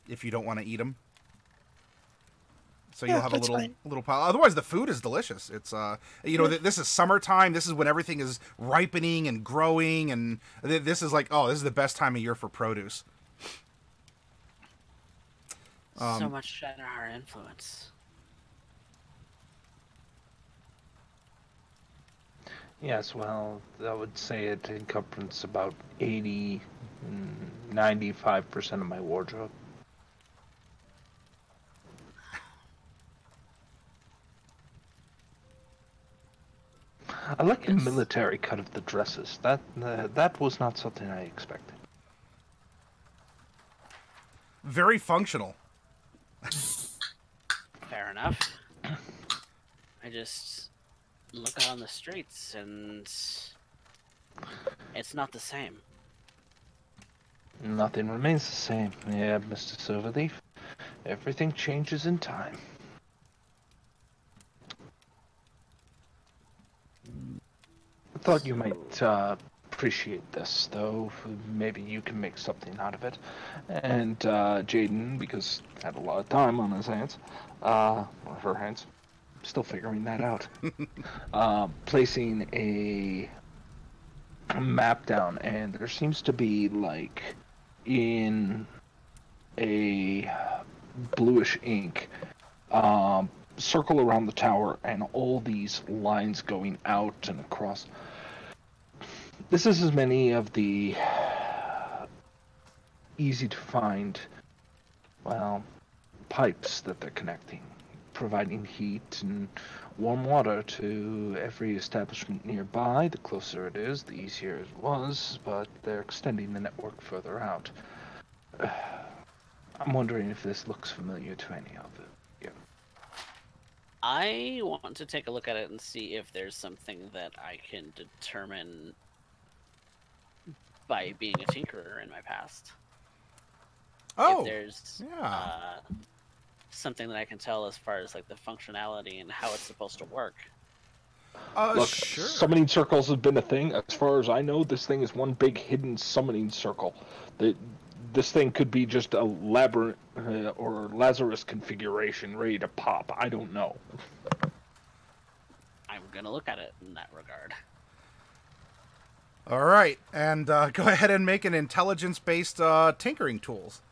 If you don't want to eat them. So you'll have a little pile. Otherwise, the food is delicious. It's this is summertime. This is when everything is ripening and growing, and this is like, this is the best time of year for produce. So much Shadowheart influence. Yes, well, I would say it encompasses about 95% of my wardrobe. I like the military cut of the dresses. That was not something I expected. Very functional. Fair enough. I just look out on the streets and it's not the same. Nothing remains the same. Yeah, Mr. Silverleaf. Everything changes in time. I thought you might appreciate this, though. Maybe you can make something out of it. And Jaden, because he had a lot of time on his hands, or her hands, still figuring that out. Placing a map down, and there seems to be, like, in a bluish ink, circle around the tower, and all these lines going out and across. This is as many of the easy to find, pipes that they're connecting, providing heat and warm water to every establishment nearby. The closer it is, the easier it was, but they're extending the network further out. I'm wondering if this looks familiar to any of it. Yeah. I want to take a look at it and see if there's something that I can determine by being a tinkerer in my past. If there's something that I can tell as far as like the functionality and how it's supposed to work. Look, sure. Summoning circles have been a thing. As far as I know, this thing is one big hidden summoning circle. This thing could be just a labyrinth or Lazarus configuration ready to pop. I don't know. I'm gonna look at it in that regard. All right, and go ahead and make an intelligence-based tinkering tools.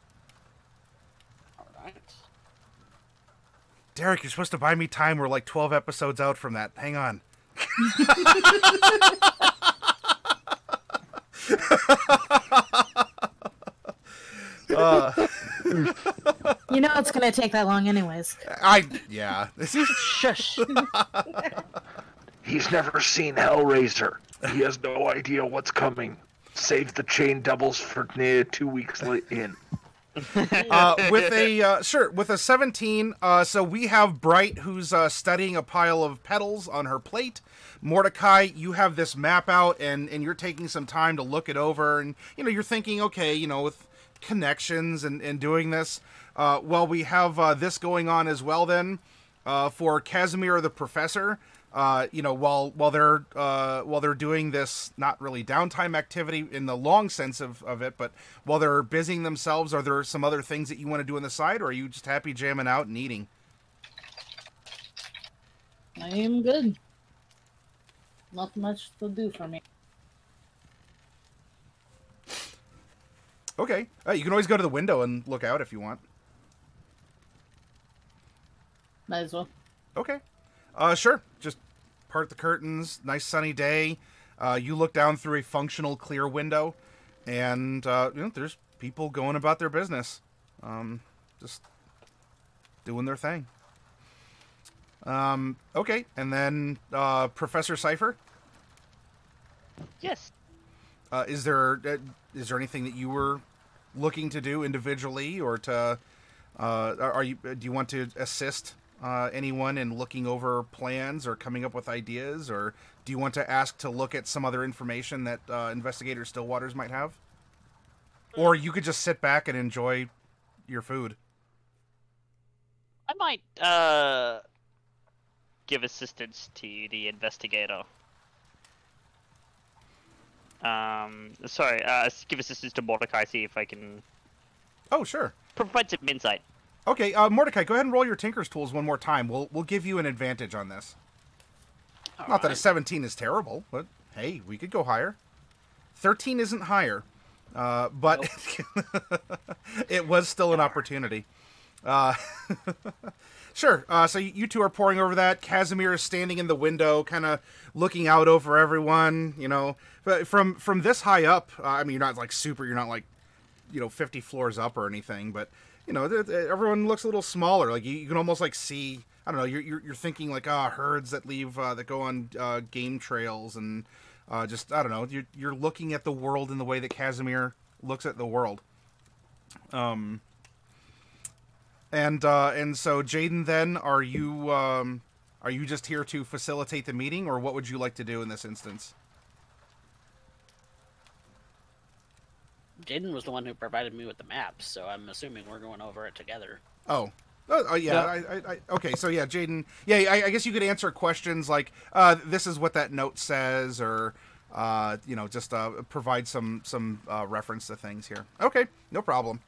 All right. Derek, you're supposed to buy me time. We're like 12 episodes out from that. Hang on. You know it's gonna take that long anyways. Yeah. Shush. He's never seen Hellraiser. He has no idea what's coming. Save the chain doubles for near 2 weeks in. With a 17, so we have Bright, who's studying a pile of petals on her plate. Mordecai, you have this map out, and you're taking some time to look it over, and you're thinking, okay, with connections and doing this. Well, we have this going on as well. Then, for Casimir the Professor, while they're doing this, not really downtime activity in the long sense of it, but while they're busying themselves, are there some other things that you want to do on the side, or are you just happy jamming out and eating? I am good. Not much to do for me. Okay, you can always go to the window and look out if you want. Might as well. Okay. Sure. Just part the curtains. Nice sunny day. You look down through a functional clear window, and there's people going about their business, just doing their thing. Okay, and then Professor Cypher. Yes. Is there anything that you were looking to do individually, or to do you want to assist anyone in looking over plans or coming up with ideas, or do you want to ask to look at some other information that Investigator Stillwaters might have? Or you could just sit back and enjoy your food. I might give assistance to the investigator. Give assistance to Mordecai, see if I can Oh, sure. provide some insight. Okay, Mordecai, go ahead and roll your Tinker's Tools one more time. We'll give you an advantage on this. Not that a 17 is terrible, but hey, we could go higher. 13 isn't higher, but it was still an opportunity. Sure. So you two are pouring over that. Casimir is standing in the window, kind of looking out over everyone. But from this high up, I mean, you're not like you're not like 50 floors up or anything, but everyone looks a little smaller. Like you can almost like see. I don't know. You're thinking like herds that leave that go on game trails, and just I don't know. You're looking at the world in the way that Casimir looks at the world. And so Jaden, then are you just here to facilitate the meeting, or what would you like to do in this instance? Jaden was the one who provided me with the maps, so I'm assuming we're going over it together. Oh yeah. I okay. So yeah, Jaden. Yeah, I guess you could answer questions like, "This is what that note says," or just provide some reference to things here. Okay, no problem.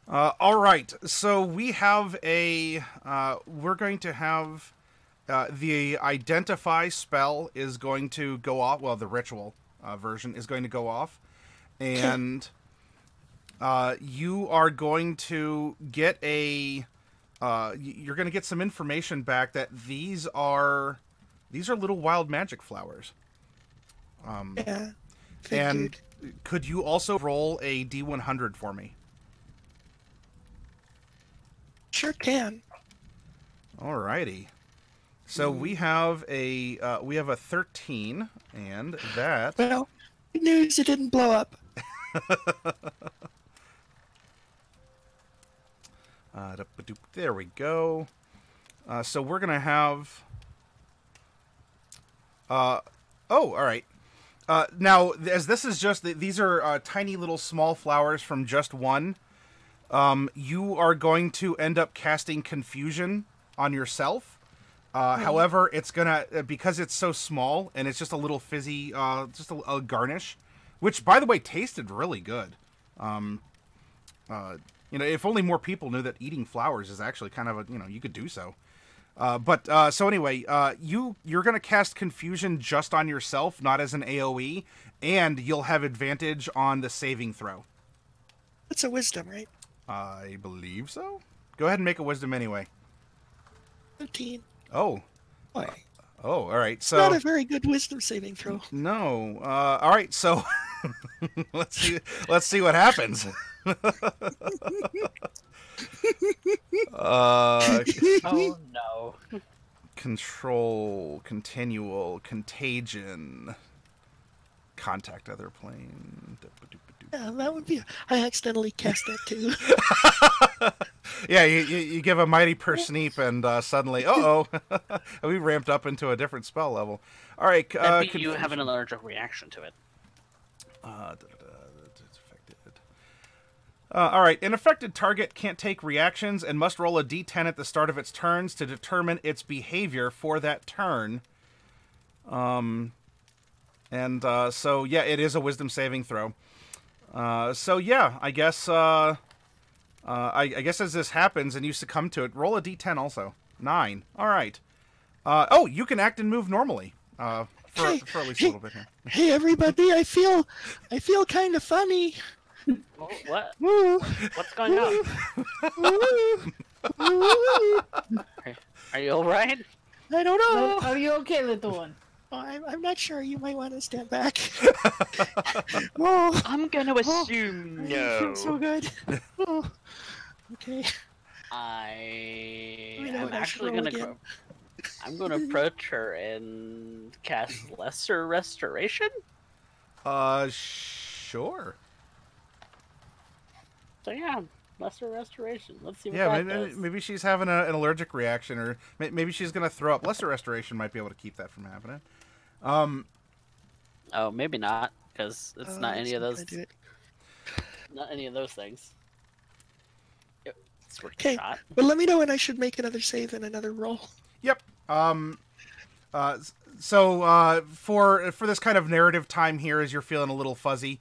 All right. So we have we're going to have the identify spell is going to go off. Well, the ritual version is going to go off. And you are going to get you're going to get some information back that these are little wild magic flowers. Yeah. And could you also roll a D100 for me? Sure can. Alrighty. So we have a 13, and that. Well, good news, it didn't blow up. There we go. So we're gonna have. All right. Now, as this is just these are tiny little small flowers from just one. You are going to end up casting confusion on yourself. However, it's gonna because it's so small and it's just a little fizzy, just a garnish, which by the way tasted really good. If only more people knew that eating flowers is actually kind of you could do so. So anyway, you're gonna cast confusion just on yourself, not as an AOE, and you'll have advantage on the saving throw. It's a wisdom, right? I believe so. Go ahead and make a wisdom anyway. 13. Oh. Boy. Oh, all right. So Not a very good wisdom saving throw. no. All right. So let's see what happens. Oh no. Control, continual, contagion, contact other plane. Yeah, that would be. I accidentally cast that too. Yeah, you give a mighty persneep and suddenly, we ramped up into a different spell level. All right, That'd be you have an allergic reaction to it. It's affected. All right, an affected target can't take reactions and must roll a d10 at the start of its turns to determine its behavior for that turn. So yeah, it is a wisdom saving throw. So yeah, I guess I guess as this happens and you succumb to it, roll a d10 also. 9. All right. You can act and move normally. For at least a little bit here. Hey everybody, I feel kind of funny. Oh, what? Woo. What's going on? Are you all right? I don't know. Are you okay, little one? I'm not sure. You might want to stand back. Oh, I'm going to assume I no. feel so good. Oh, okay. I'm actually gonna. I'm gonna approach her and cast Lesser Restoration. Sure. So yeah, Lesser Restoration. Let's see what Yeah, that does. maybe she's having an allergic reaction, or maybe she's gonna throw up. Lesser Restoration might be able to keep that from happening. Oh, maybe not, because it's not any of that's those. not gonna do it. Not any of those things. It's worth a Okay, shot. but let me know when I should make another save and another roll. Yep. So for this kind of narrative time here, as you're feeling a little fuzzy,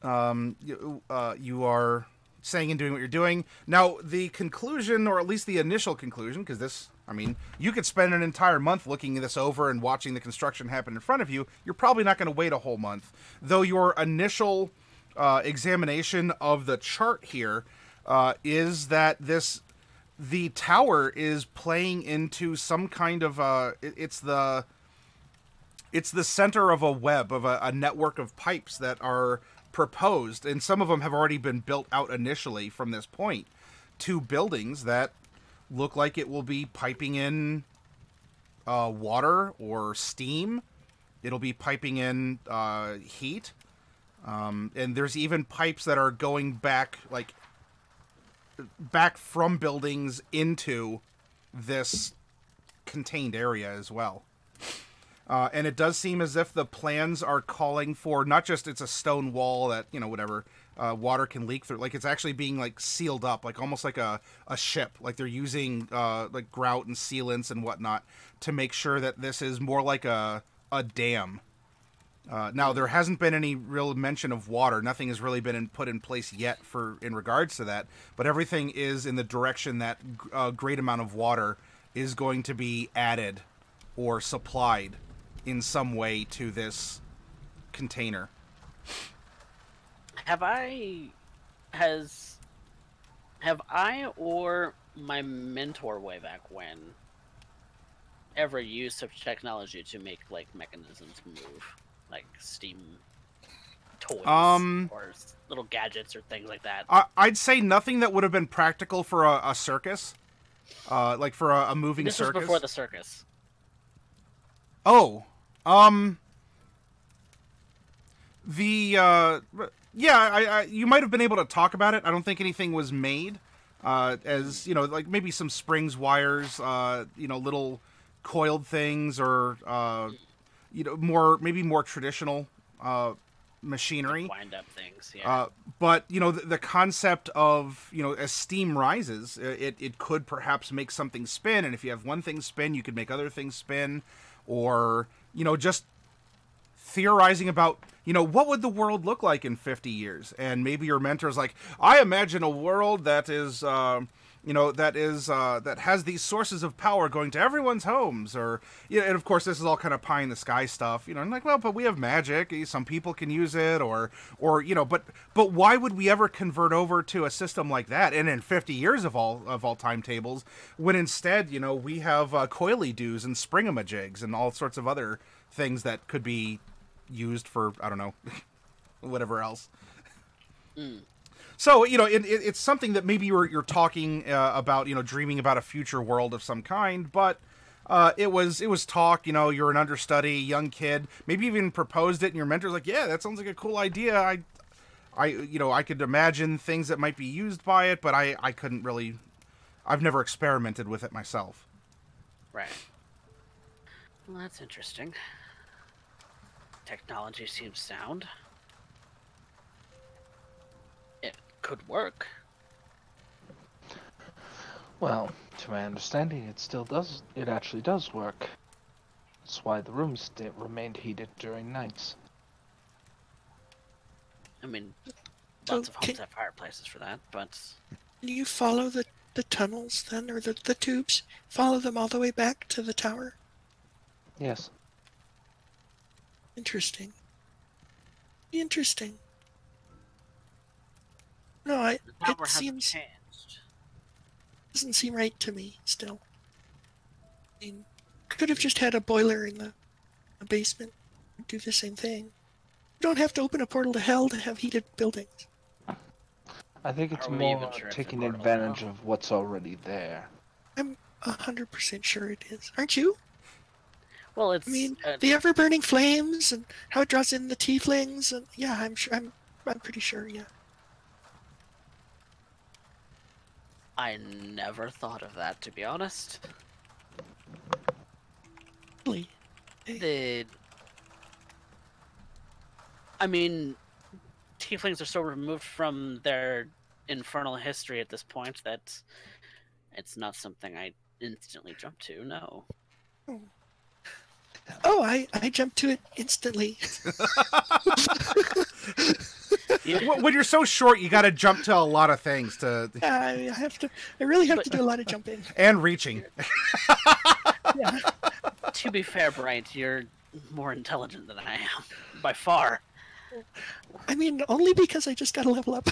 you are saying and doing what you're doing. Now, the conclusion, or at least the initial conclusion, because this, I mean, you could spend an entire month looking this over and watching the construction happen in front of you. You're probably not going to wait a whole month. Though your initial examination of the chart here is that the tower is playing into some kind of it's the center of a web of a network of pipes that are proposed, and some of them have already been built out initially from this point to buildings that look like it will be piping in water or steam. It'll be piping in heat, and there's even pipes that are going back from buildings into this contained area as well. And it does seem as if the plans are calling for not just it's a stone wall that, whatever, water can leak through. Like, it's actually being, sealed up, almost like a ship. Like, they're using, grout and sealants and whatnot to make sure that this is more like a dam. Now, there hasn't been any real mention of water. Nothing has really been put in place yet in regards to that. But everything is in the direction that a great amount of water is going to be added or supplied in some way to this container. Have I or my mentor way back when ever used such technology to make mechanisms move, like steam toys or little gadgets or things like that? I'd say nothing that would have been practical for a circus, like for a moving circus. This was before the circus. Oh, you might have been able to talk about it. I don't think anything was made, as maybe some springs, wires, little coiled things, or more traditional machinery. Wind up things, yeah. But the concept of as steam rises, it could perhaps make something spin, and if you have one thing spin, you could make other things spin. Or, just theorizing about, what would the world look like in 50 years? And maybe your mentor's like, I imagine a world that is, that has these sources of power going to everyone's homes. Or, and of course, this is all kind of pie in the sky stuff, and like, well, but we have magic. Some people can use it, or but why would we ever convert over to a system like that? And in 50 years of all timetables, when instead, we have coily-doos and springamajigs and all sorts of other things that could be used for, I don't know, whatever else. So, it's something that maybe you're talking about, dreaming about a future world of some kind, but it was talk, you're an understudy, young kid, maybe even proposed it, and your mentor's like, yeah, that sounds like a cool idea. I could imagine things that might be used by it, but I couldn't really, I've never experimented with it myself. Right. Well, that's interesting. Technology seems sound. It could work. Well, to my understanding, it still does. It actually does work. That's why the rooms remained heated during nights. I mean, So lots of homes have fireplaces for that, but... Can you follow the tunnels then, or the tubes? Follow them all the way back to the tower? Yes. Interesting. Interesting. No, The tower it hasn't seems... changed. Doesn't seem right to me, still. I mean, could have just had a boiler in the basement and do the same thing. You don't have to open a portal to hell to have heated buildings. I think it's Are we more even sure it's taking a portal advantage now? of what's already there. I'm 100% sure it is. Aren't you? Well, it's... I mean, the ever-burning flames and how it draws in the tieflings, and yeah, I'm sure. I'm pretty sure. Yeah. I never thought of that, to be honest. Really. I mean, tieflings are so removed from their infernal history at this point that it's not something I instantly jump to, no. Oh, I jumped to it instantly. When you're so short, you got to jump to a lot of things to I really have to do a lot of jumping. and reaching. Yeah. To be fair, Bright, you're more intelligent than I am, by far. I mean, only because I just got to level up.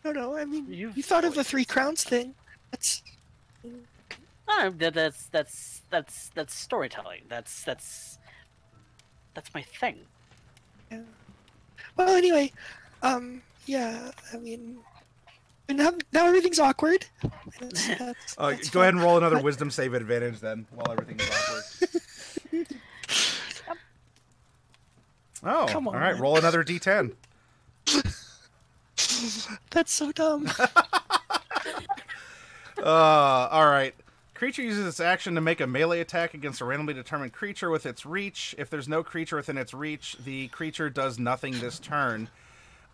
No, I mean, you thought of the 3 crowns thing. That's That's storytelling. That's my thing. yeah. Well, anyway, yeah, I mean, and now everything's awkward. That's Go fine. ahead and roll another wisdom save advantage then, while everything is awkward. Oh, Come on, all right. man. Roll another d10. That's so dumb. All right. Creature uses its action to make a melee attack against a randomly determined creature with its reach. If there's no creature within its reach, the creature does nothing this turn.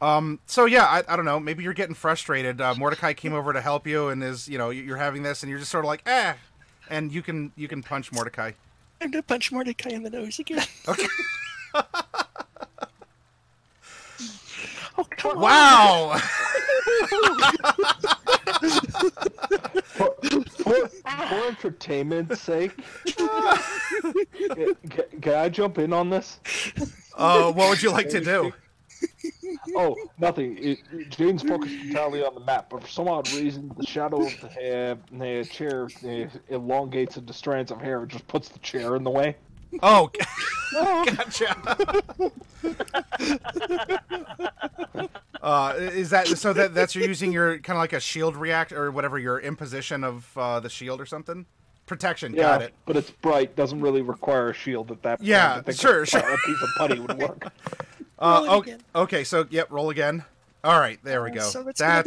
So yeah, I don't know. Maybe you're getting frustrated. Mordecai came over to help you, and you're having this, and you're just sort of like, and you can punch Mordecai. I'm gonna punch Mordecai in the nose again. Okay. Oh, come on. Wow. For entertainment's sake, can I jump in on this? What would you like to do? Oh, nothing. Jane's focused entirely on the map, but for some odd reason, the shadow of the chair elongates into strands of hair and just puts the chair in the way. Oh, gotcha. Is that so? That's you're using your kind of like a shield react or whatever, your imposition of the shield or something. Protection. Yeah, Got it. but it's bright. Doesn't really require a shield at that point. Yeah, I think sure. A piece of putty would work. Roll it again. Okay. So yep, roll again. All right, there we go. So it's that'll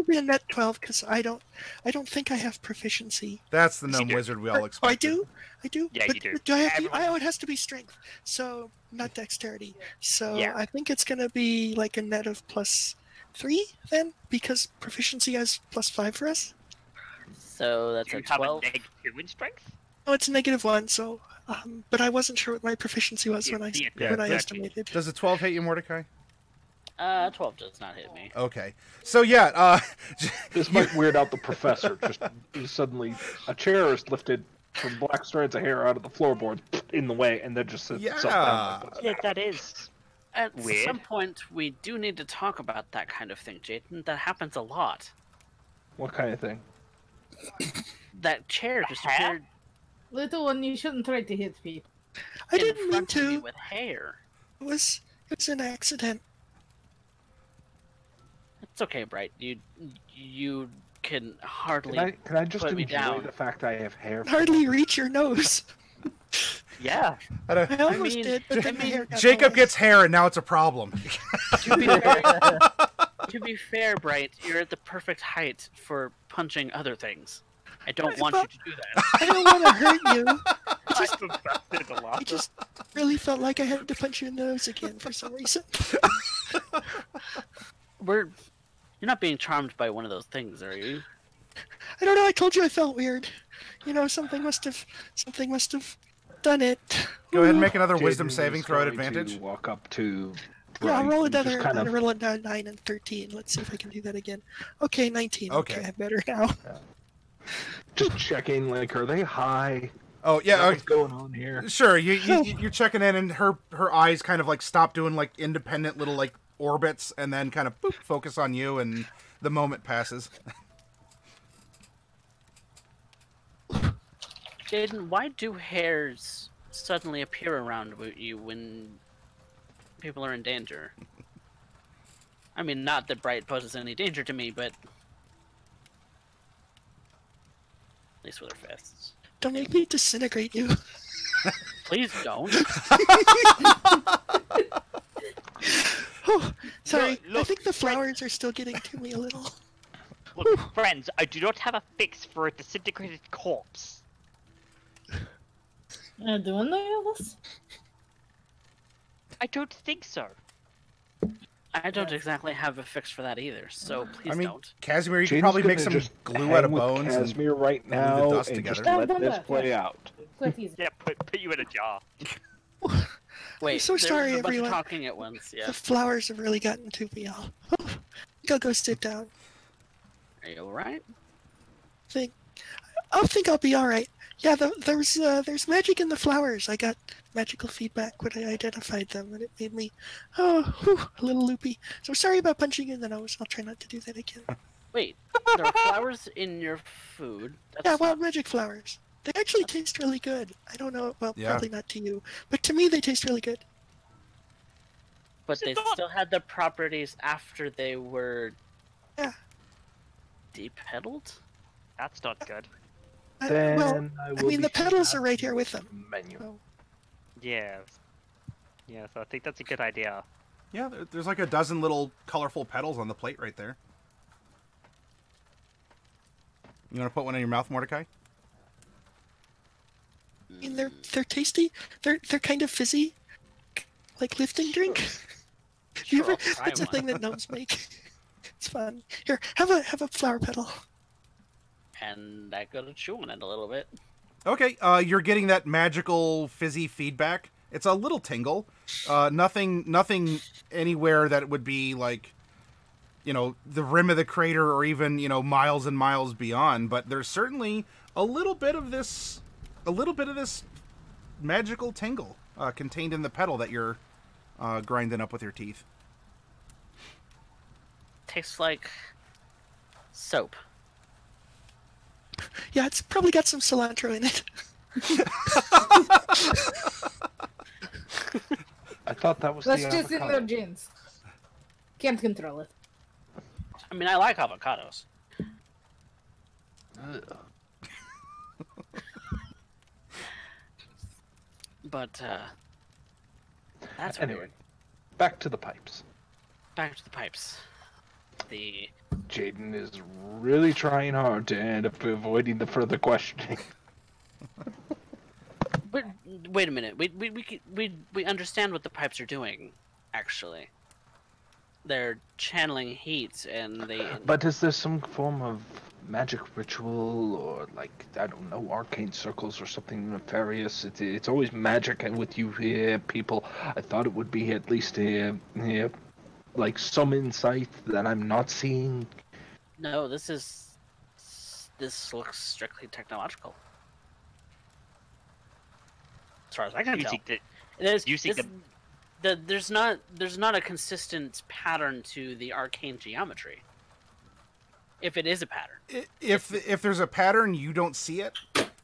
be a net 12 because I don't think I have proficiency. That's the gnome wizard we all Oh, I expect. do. Yeah, but you do. but do I have to? Everyone- Oh, it has to be strength. So not dexterity. So Yeah. I think it's gonna be like a net of +3 then, because proficiency has +5 for us. So that's Do a you have a 12. -2 in strength? Oh, it's -1. So, but I wasn't sure what my proficiency was when I Yeah, when I exactly. estimated. Does a 12 hit you, Mordecai? 12 does not hit me. Okay. So yeah, This might weird out the professor. Just suddenly, a chair is lifted from black strands of hair out of the floorboard in the way, and then just sits itself down. Yeah, that is. At Weird. some point, we do need to talk about that kind of thing, Jayden. That happens a lot. What kind of thing? That chair just appeared Little one, you shouldn't try to hit people. I in didn't mean front of me to. with hair. It was It was an accident. It's okay, Bright. You can hardly Can I just put me enjoy down. the fact I have hair? Hardly reach your nose. Yeah. I don't- I almost mean- did, but I then my mean, hair got Jacob away. gets hair, and now it's a problem. To be fair, Bright, you're at the perfect height for punching other things. I don't want you to do that. I don't want to hurt you. I just really felt like I had to punch you in the nose again for some reason. You're not being charmed by one of those things, are you? I don't know. I told you I felt weird. You know, something must have done it. Go ahead and make another Jaden wisdom saving is throw at going to advantage. Walk up to. Yeah, I'll Bright roll and just another. kind I'm of- gonna roll a 9 and 13. Let's see if I can do that again. Okay, 19. Okay. I'm better now. just checking, like, are they high? Oh yeah, What's going on here? sure. You're checking in, and her eyes kind of like stop doing like independent little like orbits, and then kind of boop, focus on you, and the moment passes. Jaden, why do hairs suddenly appear around you when people are in danger? I mean, not that Bright poses any danger to me, but at least with her fists. Don't make me disintegrate you. Please don't. Oh, sorry. I Look, think the flowers are still getting to me a little. Look, friends, I do not have a fix for a disintegrated corpse. Do any of us? I don't think so. I don't exactly have a fix for that either, so please I mean, don't. Casimir, you could Jaden's probably gonna make some just glue hang out of with bones. and- Casimir right glue the now dust and together. just Done, let done this that, play yes. out. Quite easy. Yeah, put you in a jar. Wait, so there sorry, was a bunch everyone. of talking at once. Yeah. The flowers have really gotten to me all. I think I'll go sit down. Are you alright? I think I'll be all right. Yeah, there's magic in the flowers. I got magical feedback when I identified them, and it made me a little loopy. So sorry about punching you in the nose. I'll try not to do that again. Wait, there are flowers in your food. That's Yeah, not- wild magic flowers. They actually taste really good. I don't know. Well, Yeah. probably not to you, but to me they taste really good. But they still had the properties after they were Yeah. depedaled? That's not good. Then Well, I I will mean be the petals sure are right here with them. Menu. So, Yeah. Yeah, so I think that's a good idea. Yeah, there's like a dozen little colorful petals on the plate right there. You want to put one in your mouth, Mordecai? I mean they're tasty. They're kind of fizzy, like lifting drink. You Sure, ever, I'll try that's a one. thing that gnomes make. It's fun. Here, have a flower petal. And I got to chew on it a little bit. Okay, you're getting that magical fizzy feedback. It's a little tingle. Nothing anywhere that would be like, you know, the rim of the crater or even, you know, miles and miles beyond. But there's certainly a little bit of this magical tingle contained in the petal that you're grinding up with your teeth. Tastes like soap. Yeah, it's probably got some cilantro in it. I thought that was That's the just in avocado. their genes. Can't control it. I mean, I like avocados. Ugh. But, that's Anyway, weird. back to the pipes. Back to the pipes. The Jaden is really trying hard to end up avoiding the further questioning. But wait a minute. We understand what the pipes are doing. Actually, they're channeling heat, and they. But is there some form of magic ritual, or like, I don't know, arcane circles or something nefarious? It's always magic with you here, people. I thought it would be at least like some insight that I'm not seeing. No, this looks strictly technological. As far as I can You tell, think that there's you think there's not a consistent pattern to the arcane geometry. If it is a pattern, If there's a pattern, you don't see it.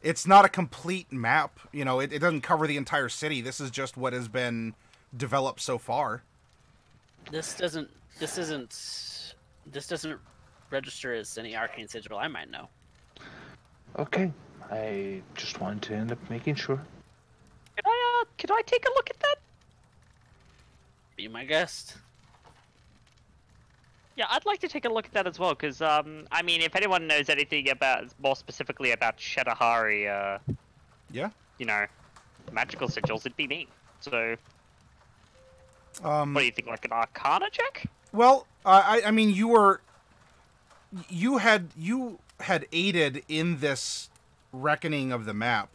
It's not a complete map. You know, it doesn't cover the entire city. This is just what has been developed so far. This doesn't register as any arcane sigil I might know. Okay, I just wanted to end up making sure. Could I take a look at that? Be my guest. Yeah, I'd like to take a look at that as well, because, I mean, if anyone knows anything about, more specifically about Shadahari, Yeah. you know, magical sigils, it'd be me. So, what do you think, like an Arcana check? Well, I mean, you had aided in this reckoning of the map.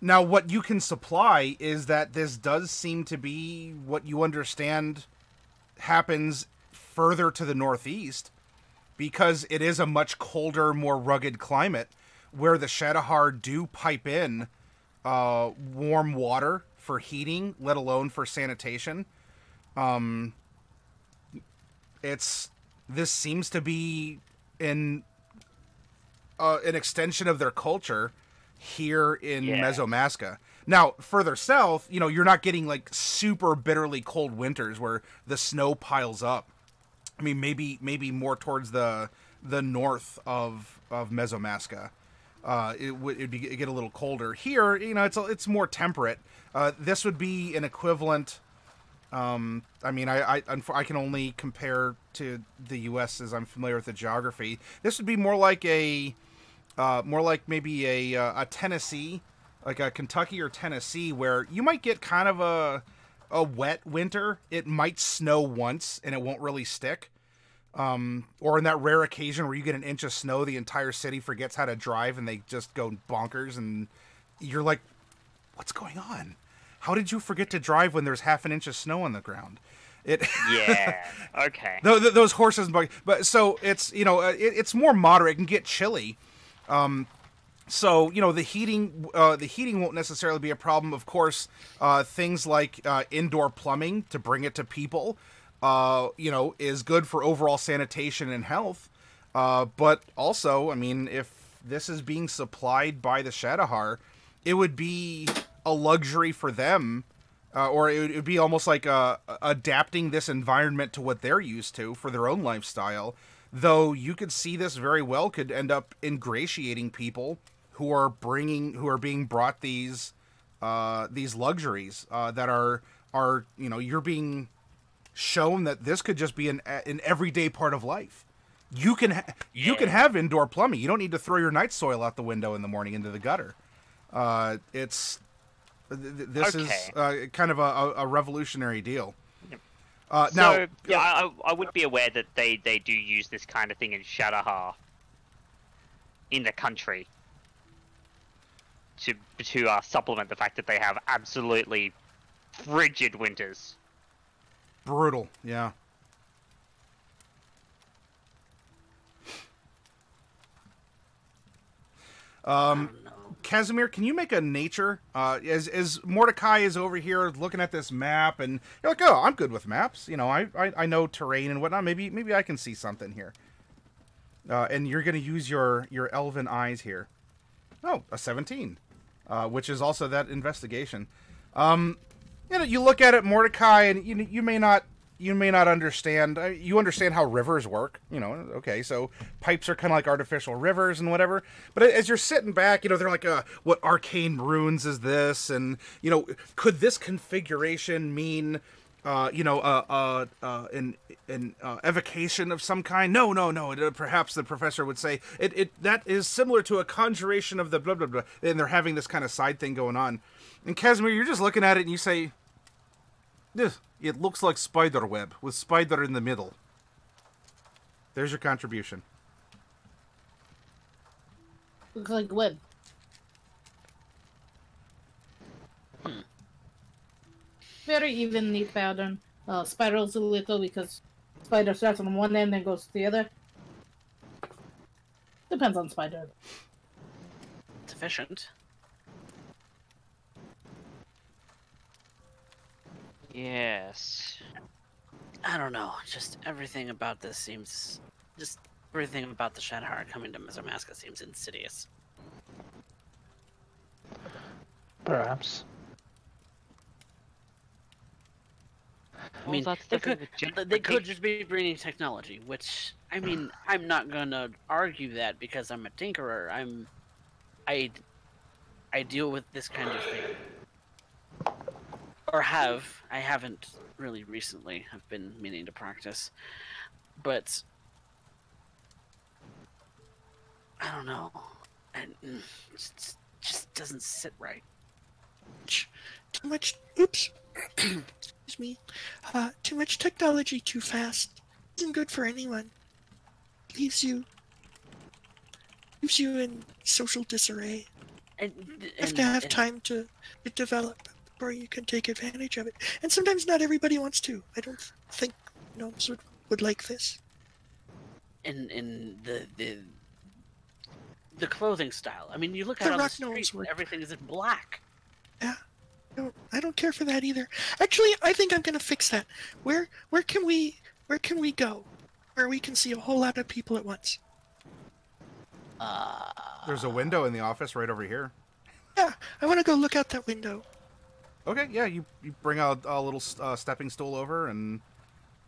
Now what you can supply is that this does seem to be what you understand happens further to the northeast, because it is a much colder, more rugged climate where the Shadowhar do pipe in warm water for heating, let alone for sanitation. This seems to be an extension of their culture here in Mesomasca. Now, further south, you're not getting like super bitterly cold winters where the snow piles up. I mean, maybe more towards the north of Mesomasca. It'd get a little colder. Here, it's more temperate. This would be an equivalent. I mean, I can only compare to the U.S. as I'm familiar with the geography. This would be more like maybe a Tennessee, like a Kentucky or Tennessee, where you might get kind of a wet winter. It might snow once and it won't really stick. Or in that rare occasion where you get an inch of snow, the entire city forgets how to drive and they just go bonkers, and you're like, what's going on? How did you forget to drive when there's half an inch of snow on the ground? Yeah. Okay. Those horses, but so it's it's more moderate. It can get chilly. So the heating won't necessarily be a problem. Of course, things like indoor plumbing to bring it to people, is good for overall sanitation and health. But also, I mean, if this is being supplied by the Shadowhar, it would be a luxury for them, or it would be almost like adapting this environment to what they're used to for their own lifestyle. Though you could see this very well could end up ingratiating people who are being brought these luxuries that are you're being shown that this could just be an everyday part of life. You can have indoor plumbing. You don't need to throw your night soil out the window in the morning into the gutter. This is kind of a revolutionary deal. Now, I would be aware that they do use this kind of thing in Shadowhar in the country to supplement the fact that they have absolutely frigid winters. Brutal, yeah. Casimir, can you make a nature? As Mordecai is over here looking at this map, and you're like, oh, I'm good with maps. I know terrain and whatnot. Maybe I can see something here. And you're going to use your elven eyes here. Oh, a 17, which is also that investigation. You look at it, Mordecai, and you may not understand. You understand how rivers work, okay, so pipes are kind of like artificial rivers and whatever. But as you're sitting back, they're like, what arcane runes is this? And, could this configuration mean, an evocation of some kind? No. Perhaps the professor would say, that is similar to a conjuration of the blah, blah, blah. And they're having this kind of side thing going on. And Casimir, you're just looking at it and you say, it looks like spider web with spider in the middle. There's your contribution. Looks like web. Very even, neat pattern. Spirals a little because spider starts on one end and goes to the other. Depends on spider. It's efficient. Yes. I don't know. Just everything about this seems... Just everything about the Shadowhar coming to Mesomasca seems insidious. Perhaps. I mean, that's they the thing could with they could just be bringing technology, which I mean, I'm not gonna argue that because I'm a tinkerer. I I deal with this kind of thing, or have. I haven't really recently. I've been meaning to practice, but I don't know. And just doesn't sit right. Too much. Oops. Excuse me. Too much technology too fast isn't good for anyone. Leaves you in social disarray. And You have to have time to develop before you can take advantage of it. And sometimes not everybody wants to. I don't think gnomes would like this. in the clothing style. I mean, you look out on the street, everything is in black. Yeah. No, I don't care for that either. Actually, I think I'm gonna fix that. Where can we go? Where we can see a whole lot of people at once. There's a window in the office right over here. Yeah, I want to go look out that window. Okay, yeah, you bring out a little stepping stool over and...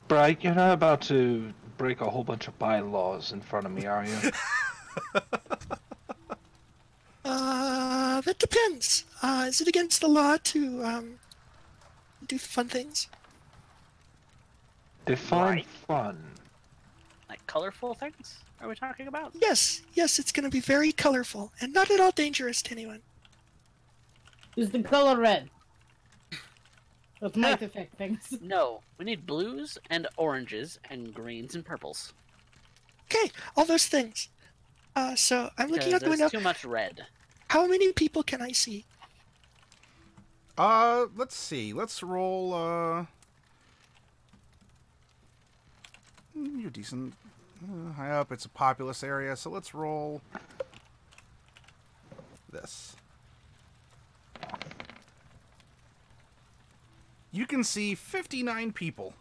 Bright, you're not about to break a whole bunch of bylaws in front of me, are you? That depends. Is it against the law to do fun things? Define fun. Like colorful things? Are we talking about? Yes, it's going to be very colorful and not at all dangerous to anyone. Is the color red? That might affect things. No, we need blues and oranges and greens and purples. Okay, all those things. So I'm looking out the window. Too much red. How many people can I see? Let's see. Let's roll, you're decent. High up, it's a populous area, so let's roll this. You can see 59 people.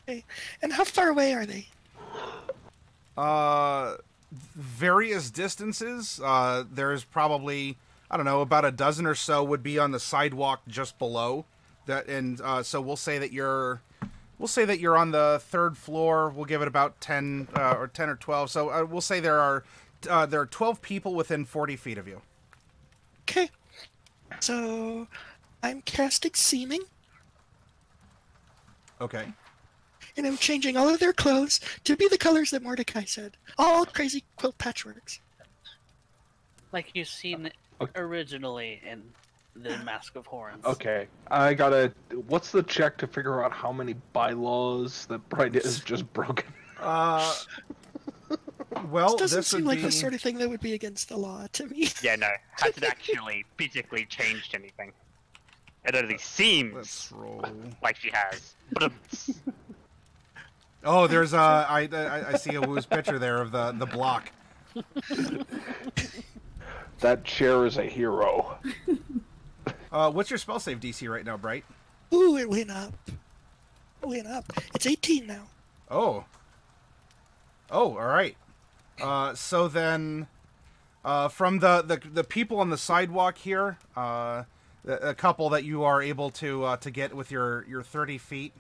Okay, and how far away are they? Various distances. There's probably, I don't know, about a dozen or so would be on the sidewalk just below that, and so we'll say that you're on the third floor. We'll give it about 10 or 12. So we'll say there are 12 people within 40 feet of you. Okay, so I'm casting seeming. Okay. And I'm changing all of their clothes to be the colors that Mordecai said. All crazy quilt patchworks. Like you've seen originally in the Mask of Horns. Okay, what's the check to figure out how many bylaws that Bright is just broken? Well, this doesn't this seem would like be... the sort of thing that would be against the law to me. Yeah, no, hasn't actually physically changed anything. It only seems Let's roll. like she has. But Oh, there's I see a Woo's picture there of the block. That chair is a hero. What's your spell save DC right now, Bright? Ooh, it went up. It's 18 now. Oh, all right. So then, from the people on the sidewalk here, a couple that you are able to get with your 30 feet.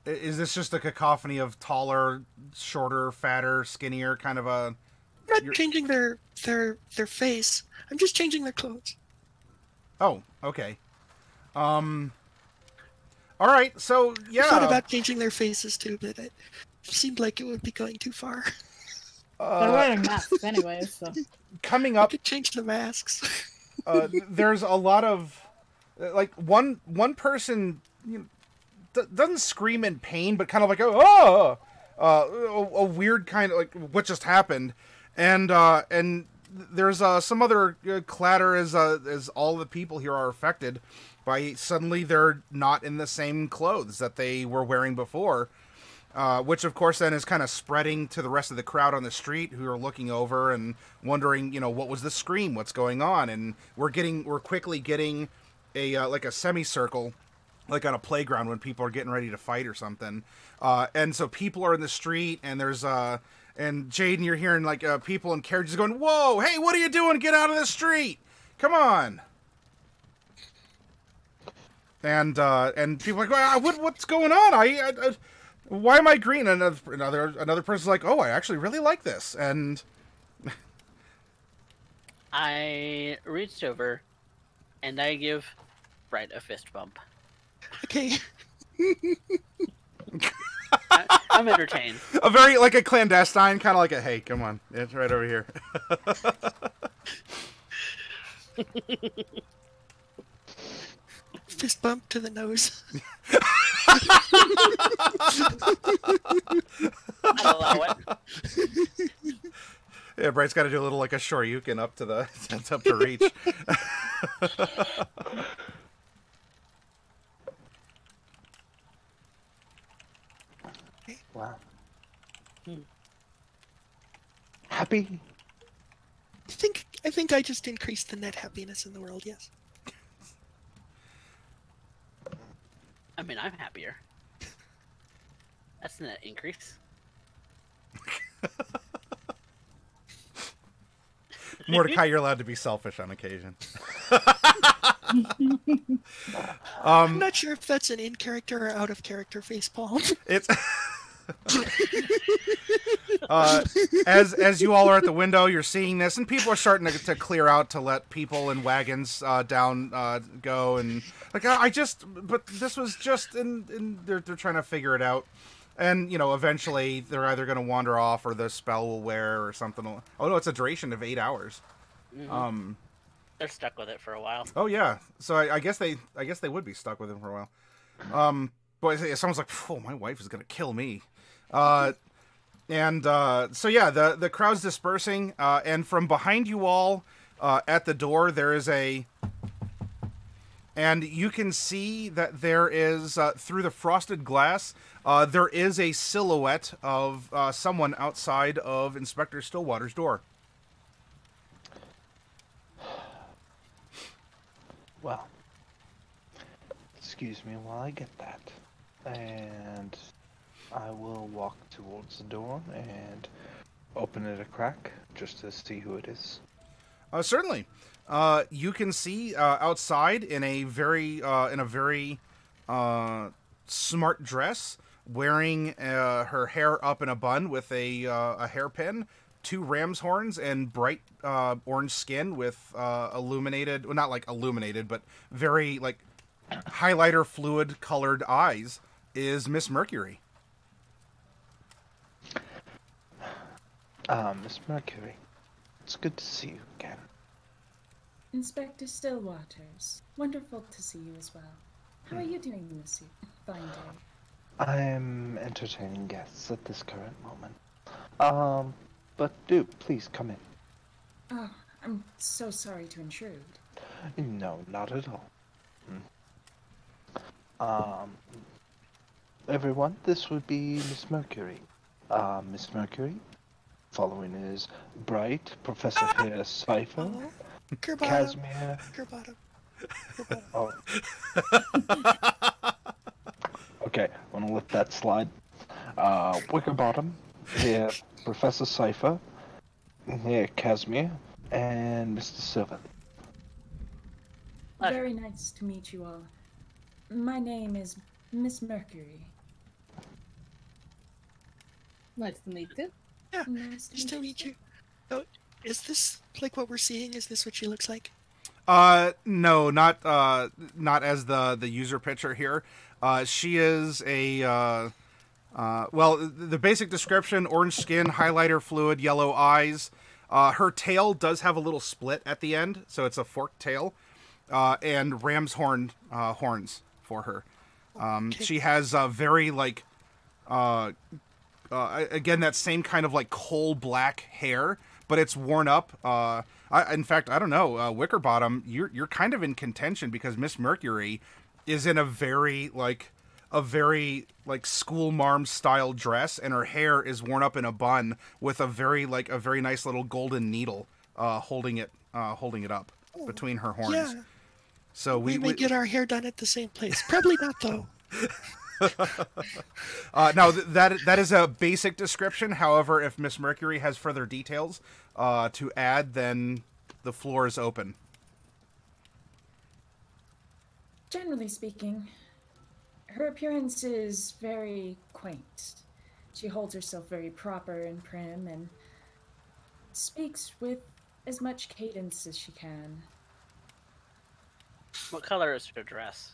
Is this just a cacophony of taller, shorter, fatter, skinnier kind of a? I'm not changing their face. I'm just changing their clothes. Oh, okay. All right. So yeah. I thought about changing their faces too, but it seemed like it would be going too far. They're wearing masks anyways, so. Coming I up, could change the masks. there's a lot of like one person doesn't scream in pain, but kind of like a weird kind of like what just happened, and there's some other clatter as all the people here are affected by suddenly they're not in the same clothes that they were wearing before, which of course then is kind of spreading to the rest of the crowd on the street who are looking over and wondering, what was the scream, what's going on, and we're quickly getting a like a semicircle, like on a playground when people are getting ready to fight or something, and so people are in the street, and there's and Jaden, you're hearing like people in carriages going, "Whoa, hey, what are you doing? Get out of the street! Come on!" And people are like, what's going on? Why am I green? And another person's like, oh, I actually really like this. And I reached over, and I give Bright a fist bump. Okay. I'm entertained. a very like a clandestine kind of like a hey, come on, it's right over here. Fist bump to the nose. I'll allow it. Yeah, Bright's got to do a little like a shoryuken up to the up to reach. Wow. Happy? I think I just increased the net happiness in the world, yes. I mean, I'm happier. That's a net increase. Mordecai, you're allowed to be selfish on occasion. I'm not sure if that's an in-character or out-of-character facepalm. It's as you all are at the window, you're seeing this, and people are starting to clear out to let people in wagons down go, and like but this was just, and they're trying to figure it out, and eventually they're either going to wander off or the spell will wear or something. Oh no, it's a duration of 8 hours. Mm-hmm. They're stuck with it for a while. Oh yeah, so I guess they would be stuck with him for a while. But someone's like, "Oh, my wife is gonna kill me," so yeah, the crowd's dispersing, and from behind you all, at the door, there is and you can see that there is through the frosted glass, there is a silhouette of someone outside of Inspector Stillwaters' door. Well, excuse me while I get that. And I will walk towards the door and open it a crack just to see who it is. Certainly. You can see outside in a very smart dress, wearing her hair up in a bun with a hairpin, 2 ram's horns, and bright orange skin with illuminated, well, not like illuminated, but very like highlighter fluid colored eyes, is Miss Merkuri. Miss Merkuri, it's good to see you again. Inspector Stillwaters, wonderful to see you as well. How are you doing this fine day? I'm entertaining guests at this current moment. But do please come in. Oh, I'm so sorry to intrude. No, not at all. Everyone, this would be Miss Merkuri. Miss Merkuri. Following is Bright, Professor Hair Cipher, Casimir. Kerbottom. Oh. Okay, I'm gonna let that slide. Wickerbottom, here, Professor Cipher, here, Casimir, and Mr. Silver. Very nice to meet you all. My name is Miss Merkuri. Nice to meet you. Yeah, Nice nice to meet you. Oh, is this like what we're seeing? Is this what she looks like? No, not as the user picture here. She is a well, the basic description: orange skin, highlighter fluid, yellow eyes. Her tail does have a little split at the end, so it's a forked tail, and ram's horns for her. Okay. She has very like again, that same kind of like coal black hair, but it's worn up. In fact, I don't know, Wickerbottom, you're kind of in contention because Miss Merkuri is in a very school marm style dress, and her hair is worn up in a bun with a very nice little golden needle holding it up between her horns. Yeah. So we may get our hair done at the same place. Probably not though. No, that is a basic description. However, if Miss Merkuri has further details to add, then the floor is open. Generally speaking, her appearance is very quaint. She holds herself very proper and prim and speaks with as much cadence as she can. What color is her dress?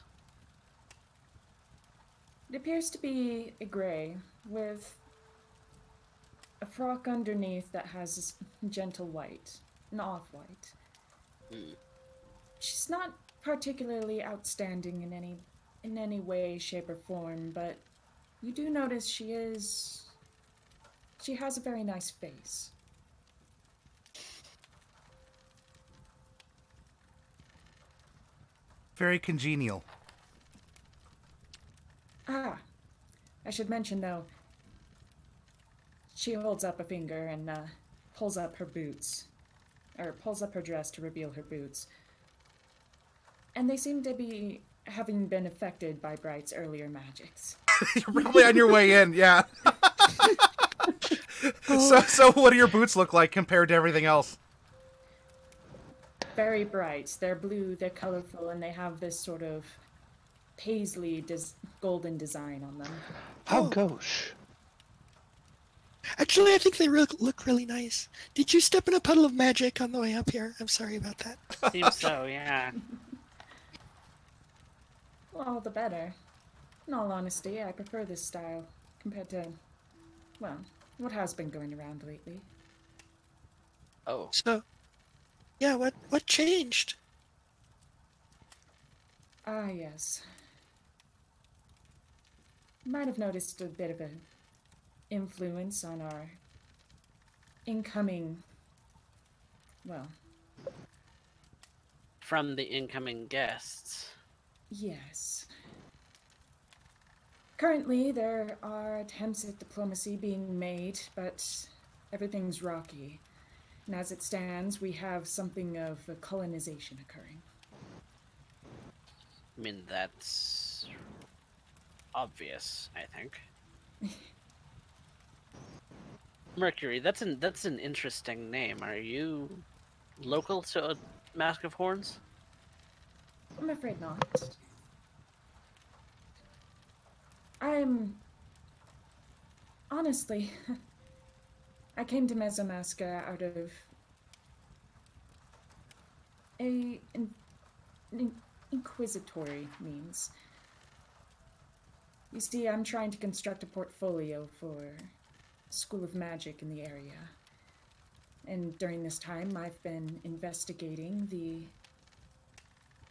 It appears to be a gray with a frock underneath that has gentle white, an off-white. Hmm. She's not particularly outstanding in any way, shape, or form, but you do notice she has a very nice face. Very congenial. Ah, I should mention though, she holds up a finger and pulls up her boots, or pulls up her dress to reveal her boots. And they seem to be having been affected by Bright's earlier magics. You're probably on your way in, yeah. So what do your boots look like compared to everything else? Very bright. They're blue, they're colorful, and they have this sort of paisley golden design on them. How gauche. Actually, I think they look really nice. Did you step in a puddle of magic on the way up here? I'm sorry about that. Seems so, yeah. Well, all the better. In all honesty, I prefer this style compared to, well, what has been going around lately. Oh, So, yeah, what changed? Ah, yes. You might have noticed a bit of an influence on our incoming, well, from the incoming guests. yes. Currently, there are attempts at diplomacy being made, but everything's rocky. And as it stands, we have something of a colonization occurring. I mean, that's obvious, I think. Merkuri, that's an interesting name. Are you local to Mask of Horns? I'm afraid not. Honestly, I came to Mesomasca out of an inquisitory means. You see, I'm trying to construct a portfolio for School of Magic in the area. And during this time, I've been investigating the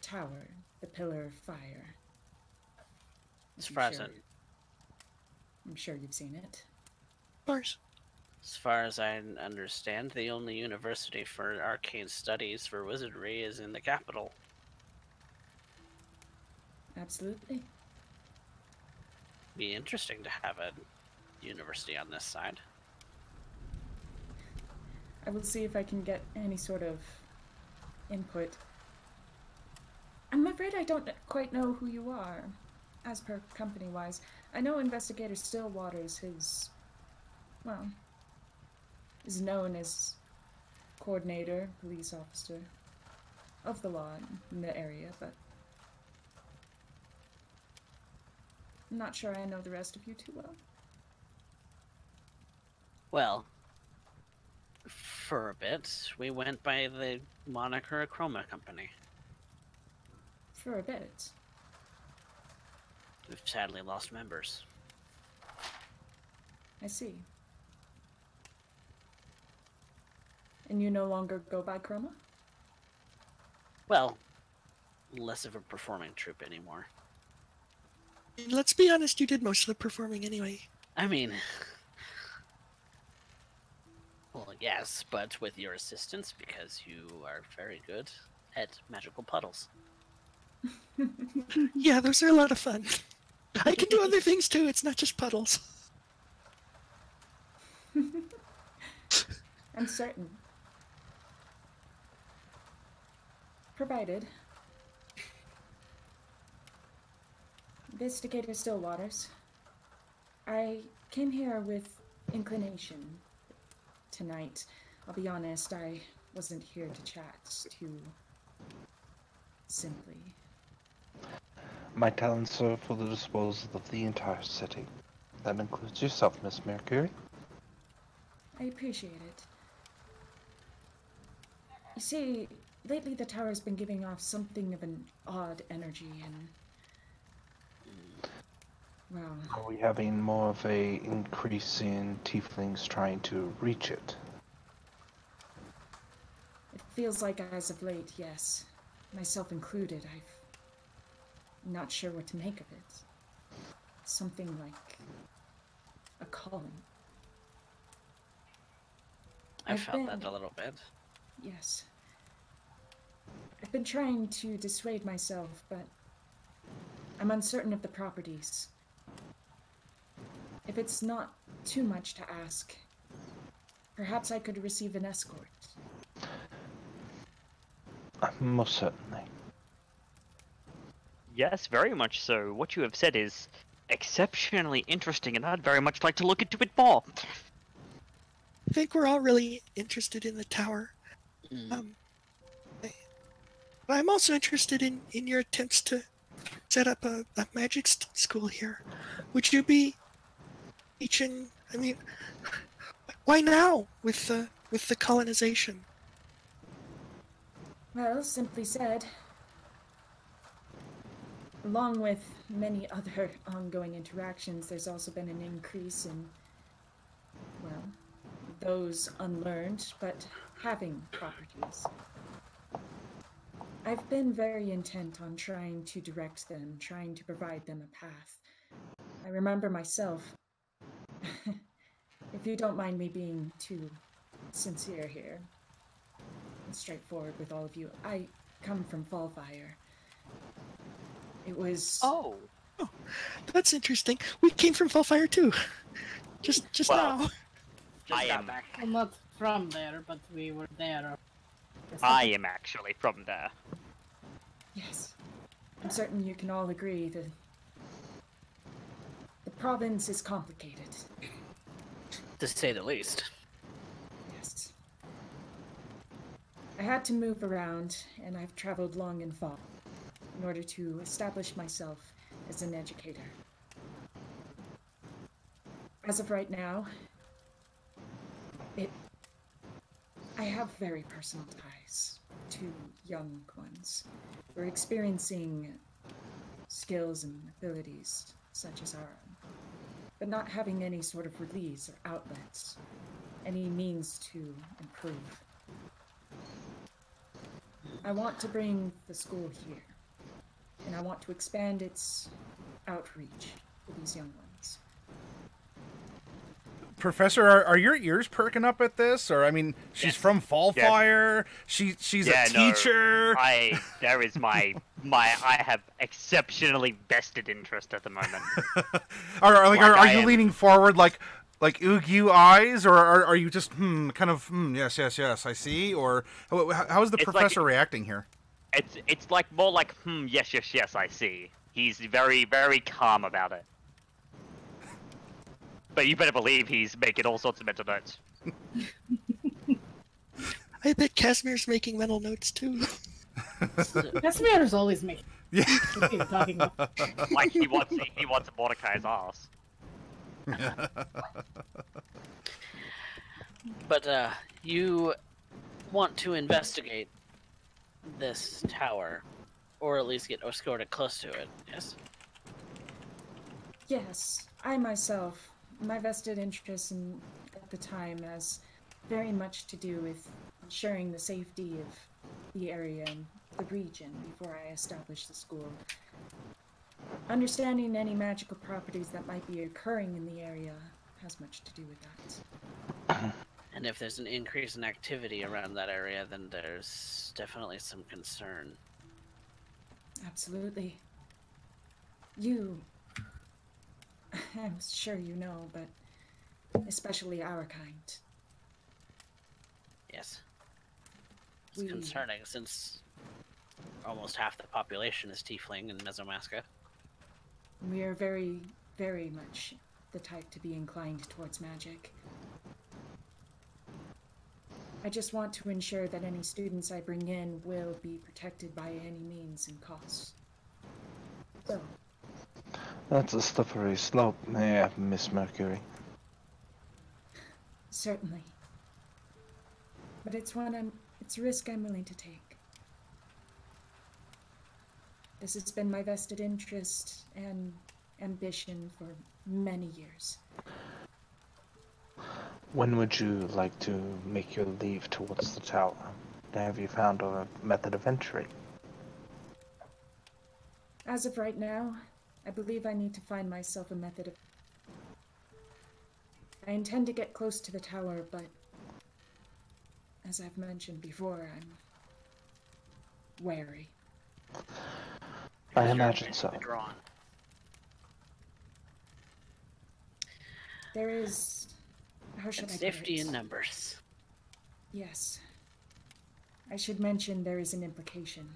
tower, the Pillar of Fire. As far as I'm sure you've seen it. Of course. As far as I understand, the only university for arcane studies for wizardry is in the capital. Absolutely. Be interesting to have a university on this side. I will see if I can get any sort of input. I'm afraid I don't quite know who you are, as per company-wise. I know Investigator Stillwaters is known as coordinator, police officer of the law in the area, but I'm not sure I know the rest of you too well. Well, for a bit, we went by the moniker Chroma Company. For a bit. We've sadly lost members. I see. And you no longer go by Chroma? Well, less of a performing troupe anymore. And let's be honest, you did most of the performing anyway. I mean, well, yes, but with your assistance, because you are very good at magical puddles. Yeah, those are a lot of fun. I can do other things too, it's not just puddles. I'm certain. Provided. Investigator Stillwaters. I came here with inclination tonight. I'll be honest, I wasn't here to chat too simply. My talents serve for the disposal of the entire city. That includes yourself, Miss Merkuri. I appreciate it. You see, lately the tower's been giving off something of an odd energy, and well, Are we having more of a increase in tieflings trying to reach it? it feels like as of late, yes. Myself included, I'm not sure what to make of it. Something like a calling. I I've felt been- that a little bit. Yes. I've been trying to dissuade myself, but I'm uncertain of the properties. If it's not too much to ask, perhaps I could receive an escort. Most certainly. Yes, very much so. What you have said is exceptionally interesting, and I'd very much like to look into it more. I think we're all really interested in the tower. Mm. But I'm also interested in your attempts to set up a magic school here. Would you be teaching? I mean, why now with the colonization? Well, simply said, along with many other ongoing interactions, there's also been an increase in, well, those unlearned but having properties. I've been very intent on trying to direct them, trying to provide them a path. I remember myself, if you don't mind me being too sincere here, and straightforward with all of you, I come from Fallfire. It was... Oh, That's interesting. We came from Fallfire too. Just Well, now. Just I got am- back. Well, not from there, but we were there. I am actually from there. Yes. I'm certain you can all agree that the province is complicated. To say the least. Yes. I had to move around, and I've traveled long and far in order to establish myself as an educator. As of right now, I have very personal ties to young ones. We're experiencing skills and abilities such as our own, but not having any sort of release or outlets, any means to improve. I want to bring the school here, and I want to expand its outreach to these young ones. Professor, are your ears perking up at this? Or I mean, she's Yes. from Fallfire. She's Yeah, a no, teacher. There is my I have exceptionally vested interest at the moment. Are Like I you am. leaning forward like ooh you eyes, or are you just kind of yes I see? Or how is the It's like- professor reacting here? It's like more like yes I see. He's very very calm about it. But you better believe he's making all sorts of mental notes. I bet Casimir's making mental notes too. Casimir's always making. Yeah. What are you talking about? Like he wants Mordecai's ass. But you want to investigate this tower, or at least get escorted close to it, yes? Yes, I myself, my vested interest at the time has very much to do with ensuring the safety of the area and the region before I establish the school. Understanding any magical properties that might be occurring in the area has much to do with that. And if there's an increase in activity around that area, then there's definitely some concern. Absolutely. I'm sure you know, but especially our kind. Yes. It's concerning since almost half the population is tiefling in Mesomasca. We are very, very much the type to be inclined towards magic. I just want to ensure that any students I bring in will be protected by any means and cost. So, That's a slippery slope, Miss Merkuri. certainly. But it's a risk I'm willing to take. This has been my vested interest and ambition for many years. When would you like to make your leave towards the tower? Have you found a method of entry? As of right now, I believe I need to find myself a method of... I intend to get close to the tower, but as I've mentioned before, I'm wary. I Because you're imagine so. withdrawn. There is... How should And I put safety it? in numbers. Yes. I should mention there is an implication.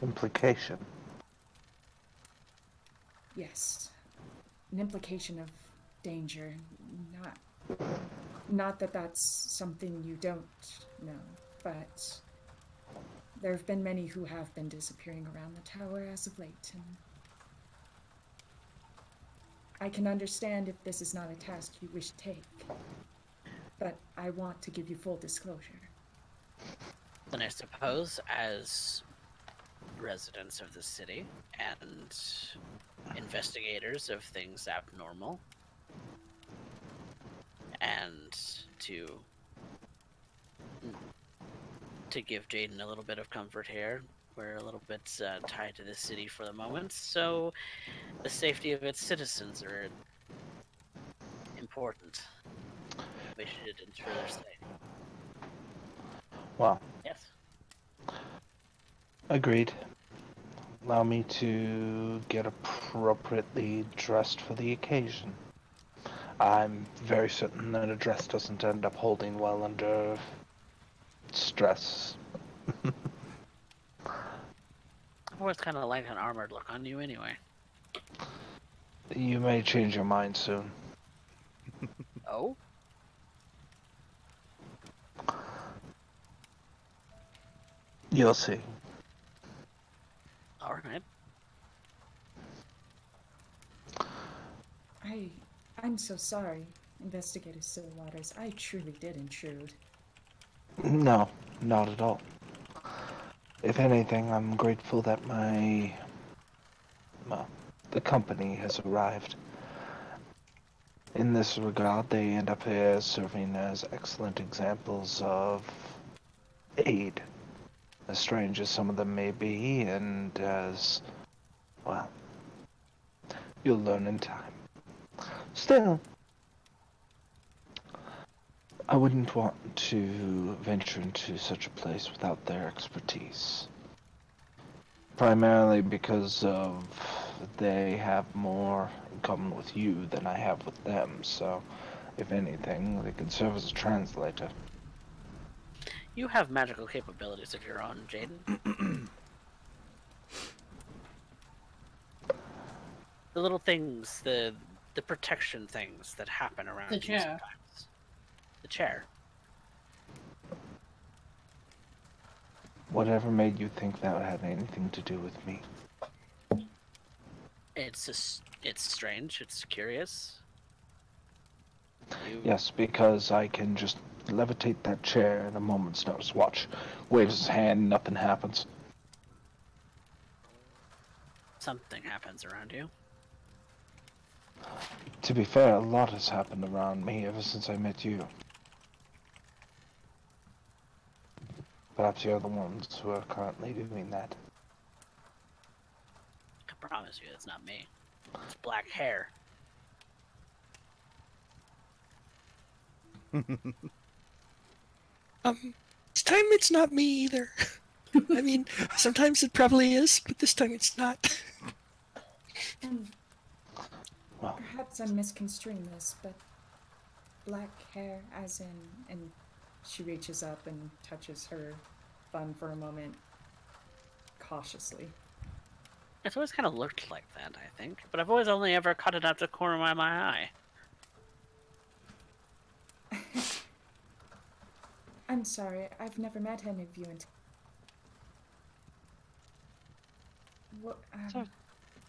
Implication? Yes. An implication of danger. Not that that's something you don't know, but there have been many who have been disappearing around the tower as of late, and I can understand if this is not a task you wish to take, but I want to give you full disclosure. Then I suppose, as residents of the city and investigators of things abnormal, and to give Jaden a little bit of comfort here, we're a little bit tied to the city for the moment, so the safety of its citizens are important. We should ensure their safety. Well, Yes. agreed. Allow me to get appropriately dressed for the occasion. I'm very certain that a dress doesn't end up holding well under stress. I always kind of like an armored look on you anyway. You may change your mind soon. Oh? You'll see. Alright. I'm so sorry, Investigator Stillwaters. I truly did intrude. No, not at all. If anything, I'm grateful that the company has arrived. In this regard, they end up here serving as excellent examples of aid. As strange as some of them may be, and as, well, you'll learn in time. Still, I wouldn't want to venture into such a place without their expertise. Primarily because of they have more in common with you than I have with them, so if anything, they can serve as a translator. You have magical capabilities of your own, Jaden. The little things, the protection things that happen around The you chair. sometimes. The chair. Whatever made you think that had anything to do with me? It's strange. It's curious. Yes, because I can just levitate that chair at a moment's notice. Watch. Waves his hand, nothing happens. Something happens around you. To be fair, a lot has happened around me ever since I met you. Perhaps you're the ones who are currently doing that. I promise you, it's not me. It's black hair. This time it's not me either. I mean, sometimes it probably is, but this time it's not. And Well, perhaps I'm misconstruing this, but black hair as in... And she reaches up and touches her bun for a moment, cautiously. It's always kind of looked like that, I think. But I've always only ever cut it out the corner of my eye. I'm sorry, I've never met any of you until... What, So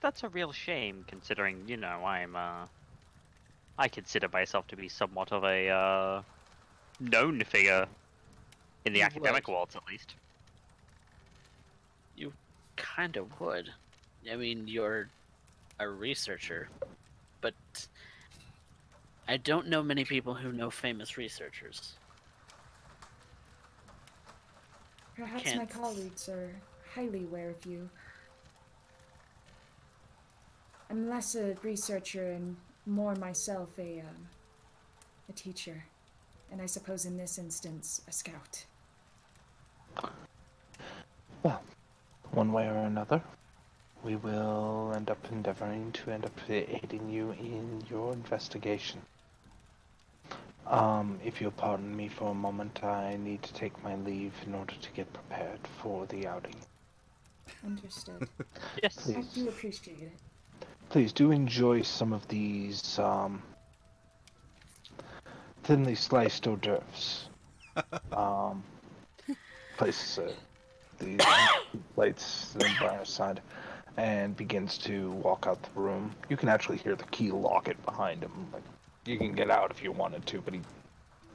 that's a real shame, considering I consider myself to be somewhat of a known figure in the You academic would. worlds, at least. You kind of would. I mean, you're a researcher, but I don't know many people who know famous researchers. Perhaps my Can't- colleagues are highly aware of you. I'm less a researcher and more myself a teacher. And I suppose in this instance, a scout. Well, one way or another, we will end up endeavoring to end up aiding you in your investigation. If you'll pardon me for a moment, I need to take my leave in order to get prepared for the outing. Understood. Yes. I do appreciate it. Please do enjoy some of these, thinly sliced hors d'oeuvres. Places these plates by our side, and begins to walk out the room. You can actually hear the key lock it behind him. Like, you can get out if you wanted to, but he,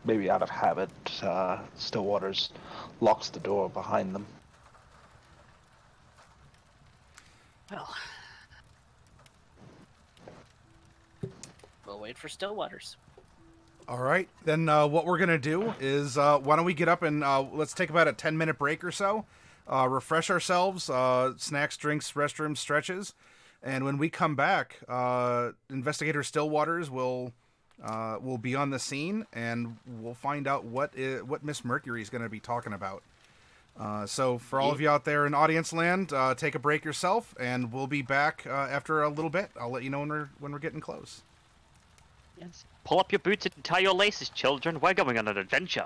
maybe out of habit, Stillwaters locks the door behind them. Well, we'll wait for Stillwaters. All right, then what we're gonna do is why don't we get up and let's take about a 10-minute break or so, refresh ourselves, snacks, drinks, restrooms, stretches, and when we come back, Investigator Stillwaters will be on the scene, and we'll find out what Miss Merkuri is going to be talking about. So for all of you out there in audience land, take a break yourself, and we'll be back after a little bit. I'll let you know when we're getting close. Yes. Pull up your boots and tie your laces, children. We're going on an adventure.